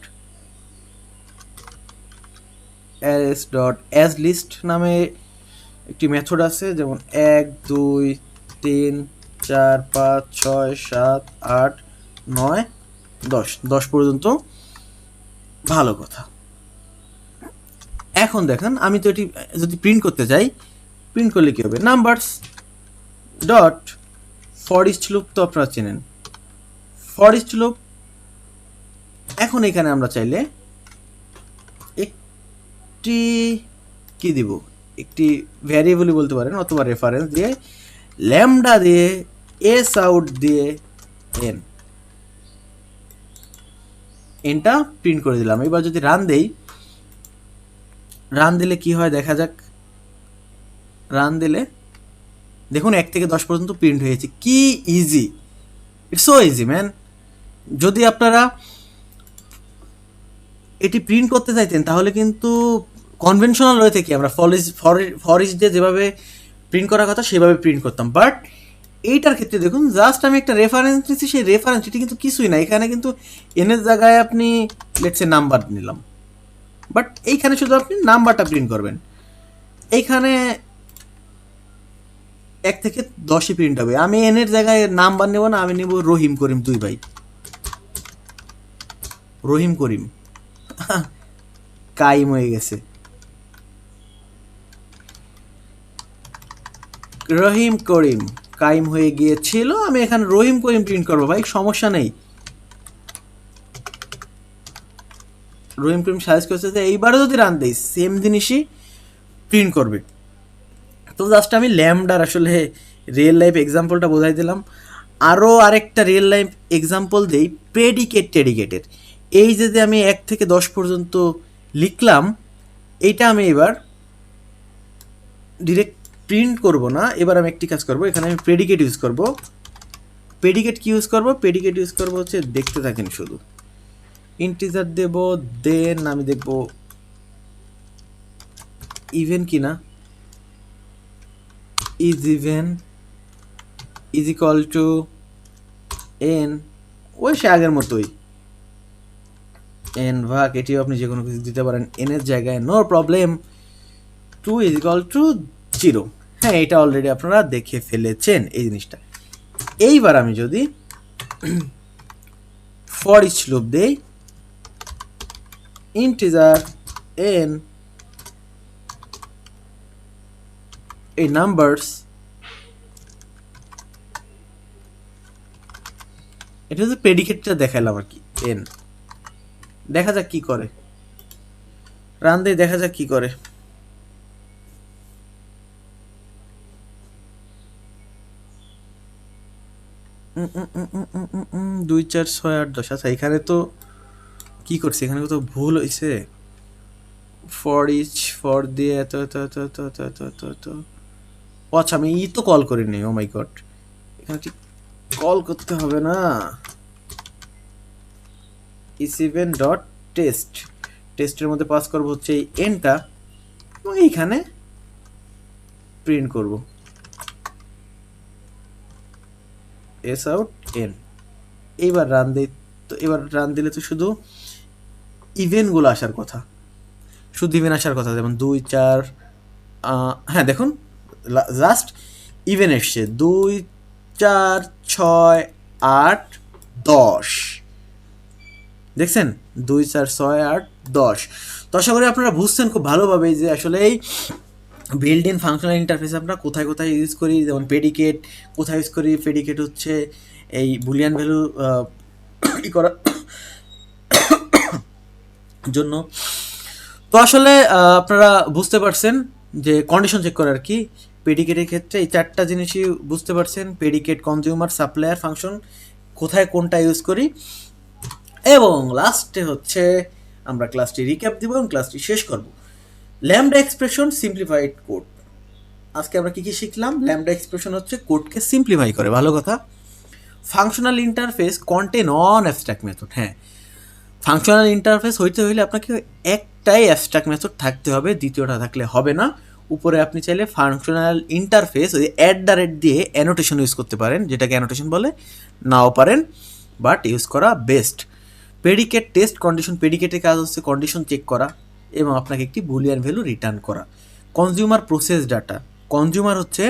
arrays dot as list নামে একটি মেথড আছে, যেমন 1 2 3 4 5 6 7 8 9 10 পর্যন্ত। ভালো কথা। এখন দেখেন আমি তো এটি যদি প্রিন্ট করতে যাই, প্রিন্ট করলে কী হবে, numbers dot for each loop তো আপনারা চেনেন, ফর ইচ লুপ। এখন এখানে আমরা চাইলে একটি কি দিব, একটি ভ্যারিয়েবলই বলতে পারেন অথবা রেফারেন্স দিয়ে ল্যামডা দিয়ে এস আউট দিয়ে এনটা প্রিন্ট করে দিলাম। এবার যদি রান দেই, রান দিলে কি হয় দেখা যাক। রান দিলে দেখুন 1 থেকে 10 পর্যন্ত প্রিন্ট হয়েছে। কি easy, it's so easy man. যদি আপনারা এটি প্রিন্ট করতে চাইতেন তাহলে কিন্তু কনভেনশনাল ওয়ে থেকে আমরা ফরিজ দিয়ে যেভাবে প্রিন্ট করার কথা সেভাবে প্রিন্ট করতাম। বাট এইটার ক্ষেত্রে দেখুন জাস্ট আমি একটা রেফারেন্স নিচ্ছি, সেই রেফারেন্স এটি কিন্তু কিছুই না। এখানে কিন্তু এনের জায়গায় আপনি লেটসে নাম্বার নিলাম, বাট এইখানে শুধু আপনি নাম্বারটা প্রিন্ট করবেন। এইখানে 1 থেকে 10ই প্রিন্ট হবে। আমি এনের জায়গায় নাম্বার নেব না, আমি নেব রহিম করিম 2 ভাই, রহিম করিম কাইম হয়ে গেছে, রহিম করিম কাইম হয়ে গিয়েছিল। আমি এখানে রহিম করিম প্রিন্ট করবো ভাই, সমস্যা নেই। রহিম করিম সাজেস্ট করছে যে এইবারও যদি রান দেই সেম জিনিসই প্রিন্ট করবে। তো জাস্ট আমি ল্যামডার আসলে রিয়েল লাইফ এক্সাম্পলটা বোঝাই দিলাম। আরও আরেকটা রিয়েল লাইফ এক্সাম্পল দিই প্রেডিকেট টেডিকেটের। এই যে আমি 1 থেকে 10 পর্যন্ত লিখলাম, এইটা আমি এবার ডিরেক্ট প্রিন্ট করব না। এবার আমি একটি কাজ করব, এখানে আমি প্রেডিকেট ইউজ করব। প্রেডিকেট কি ইউজ করব? প্রেডিকেট ইউজ করব হচ্ছে, দেখতে থাকেন শুধু, ইন্টিজার দেব, দেন আমি দেখব ইভেন কিনা, is even is equal two N, ওই সে আগের মতোই এন ভাগ, এটিও আপনি যে কোনো কিছু দিতে পারেন এনের জায়গায়, no problem. 2 is equal to 0। হ্যাঁ, এটা অলরেডি আপনারা দেখে ফেলেছেন এই জিনিসটা। এইবার আমি যদি ফর ইচ লুপ দেই, ইন্টিজার এন এই নাম্বারস, এটা হচ্ছে প্রেডিকেটটা দেখালাম আর কি, এন। দেখা যাক কি করে, রান দিয়ে দেখা যাক কি করে। দুই চার ছয় আট দশ। আচ্ছা, এখানে তো কি করছে, এখানে তো ভুল হয়েছে। ফর ইচ ফর দিয়ে এত এত এত এত এত এত এত এত, আচ্ছা আমি ই তো কল করিনি, ও মাই গড, এখানে ঠিক কল করতে হবে না। ইসিভেন ডট টেস্ট, টেস্টের মধ্যে পাস করবো হচ্ছে এই এনটা, এবং এইখানে প্রিন্ট করব এস আউট এন। এইবার রান দিই, তো এবার রান দিলে তো শুধু ইভেন্টগুলো আসার কথা, শুধু ইভেন্ট আসার কথা, যেমন 2 4, হ্যাঁ দেখুন জাস্ট ইভেন্ট এসছে 2 4 6 8 10, দেখছেন 2 4 6 8 10। তো আশা করি আপনারা বুঝছেন খুব ভালোভাবে যে আসলে এই বিল্ড ইন ফাংশনাল ইন্টারফেস আমরা কোথায় কোথায় ইউজ করি। যেমন প্রেডিকেট কোথায় ইউজ করি, প্রেডিকেট হচ্ছে এই বুলিয়ান ভ্যালু ই করার জন্য। তো আসলে আপনারা বুঝতে পারছেন যে কন্ডিশন চেক করার কি প্রেডিকেটের ক্ষেত্রে এই চারটা জিনিসই বুঝতে পারছেন, প্রেডিকেট, কনজিউমার, সাপ্লায়ার, ফাংশন, কোথায় কোনটা ইউজ করি। এবং লাস্টে হচ্ছে আমরা ক্লাসটি রিক্যাপ দিব এবং ক্লাসটি শেষ করব। ল্যামডা এক্সপ্রেশন সিম্পলিফাইড কোড, আজকে আমরা কি কি শিখলাম। ল্যামডা এক্সপ্রেশন হচ্ছে কোডকে সিম্পলিফাই করে, ভালো কথা। Functional interface contain on abstract method, হ্যাঁ ফাংশনাল ইন্টারফেস হইতে হইলে আপনাকে একটাই অ্যাবস্ট্রাক্ট মেথড থাকতে হবে, দ্বিতীয়টা থাকলে হবে না। উপরে আপনি চাইলে ফাংশনাল ইন্টারফেস ওই অ্যাট দ্য রেট দিয়ে অ্যানোটেশন ইউজ করতে পারেন, যেটাকে অ্যানোটেশন বলে, নাও পারেন, বাট ইউজ করা বেস্ট। প্রেডিকেট টেস্ট কন্ডিশন, প্রেডিকেটের কাজ হচ্ছে কন্ডিশন চেক করা এবং আপনাকে একটি বুলিয়ান ভ্যালু রিটার্ন করা। কনজিউমার প্রসেস ডাটা, কনজিউমার হচ্ছে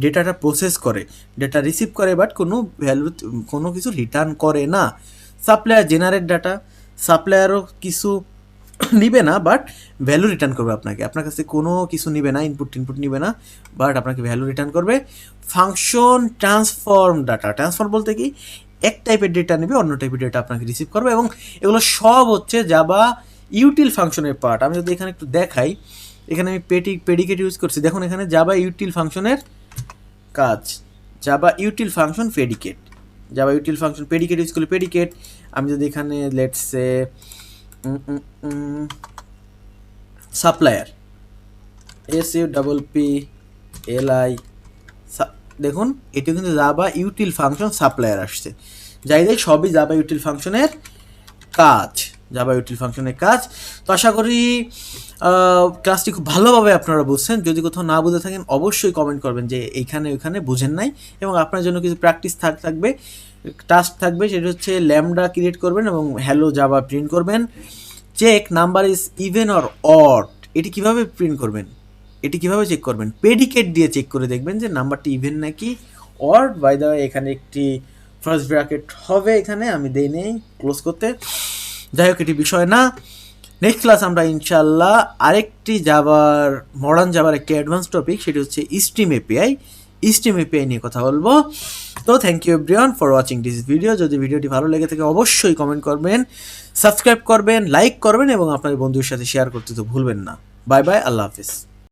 ডেটাটা প্রসেস করে, ডেটা রিসিভ করে, বাট কোনো ভ্যালু কোনো কিছু রিটার্ন করে না। সাপ্লায়ার জেনারেট ডাটা, সাপ্লায়ারও কিছু নিবে না, বাট ভ্যালু রিটার্ন করবে আপনাকে, আপনার কাছে কোনো কিছু নিবে না, ইনপুট নিবে না, বাট আপনাকে ভ্যালু রিটার্ন করবে। ফাংশন ট্রান্সফর্ম ডাটা, ট্রান্সফর্ম বলতে কি এক টাইপের ডেটা নেবে, অন্য টাইপের ডেটা আপনাকে রিসিভ করবে, এবং এগুলো সব হচ্ছে জাভা ইউটিল ফাংশনের পার্ট। আমি যদি এখানে একটু দেখাই, এখানে আমি প্রেডিকেট ইউজ করছি, দেখুন এখানে জাভা ইউটিল ফাংশনের কাজ, Java util function predicate, Java util function predicate use করলে প্রেডিকেট। আমি যদি এখানে লেটস সে সাপ্লায়ার SUPPLI, দেখুন এটি কিন্তু জাভা ইউটিল ফাংশন সাপ্লায়ার আসছে, যাই যাই সবই জাভা ইউটিল ফাংশনের কাজ, জাভা ইউটিল ফাংশনের কাজ। তো আশা করি ক্লাসটি খুব ভালোভাবে আপনারা বুঝছেন। যদি কোথাও না বুঝে থাকেন অবশ্যই কমেন্ট করবেন যে এইখানে ওইখানে বুঝেন নাই, এবং আপনার জন্য কিছু প্র্যাকটিস থাকবে, টাস্ক থাকবে, সেটা হচ্ছে ল্যামডা ক্রিয়েট করবেন এবং হ্যালো জাভা প্রিন্ট করবেন। Check number is even or odd, এটি কিভাবে প্রিন্ট করবেন, এটি কিভাবে চেক করবেন, প্রেডিকেট দিয়ে চেক করে দেখবেন যে নাম্বারটি ইভেন নাকি অড। বাই দ্য ওয়ে এখানে একটি ফার্স্ট ব্র্যাকেট হবে, এখানে আমি দেই নেই ক্লোজ করতে, যাই হোক এটি বিষয় না। নেক্সট ক্লাস আমরা ইনশাল্লাহ আরেকটি জাভার, মডার্ন জাভার একটি অ্যাডভান্স টপিক, সেটি হচ্ছে স্ট্রিম এপিআই, স্ট্রিম এপিআই নিয়ে কথা বলবো। তো thank you everyone for watching this video. যদি ভিডিওটি ভালো লেগে থাকে অবশ্যই কমেন্ট করবেন, সাবস্ক্রাইব করবেন, লাইক করবেন এবং আপনার বন্ধুদের সাথে শেয়ার করতে তো ভুলবেন না। বাই বাই, আল্লাহ হাফিজ।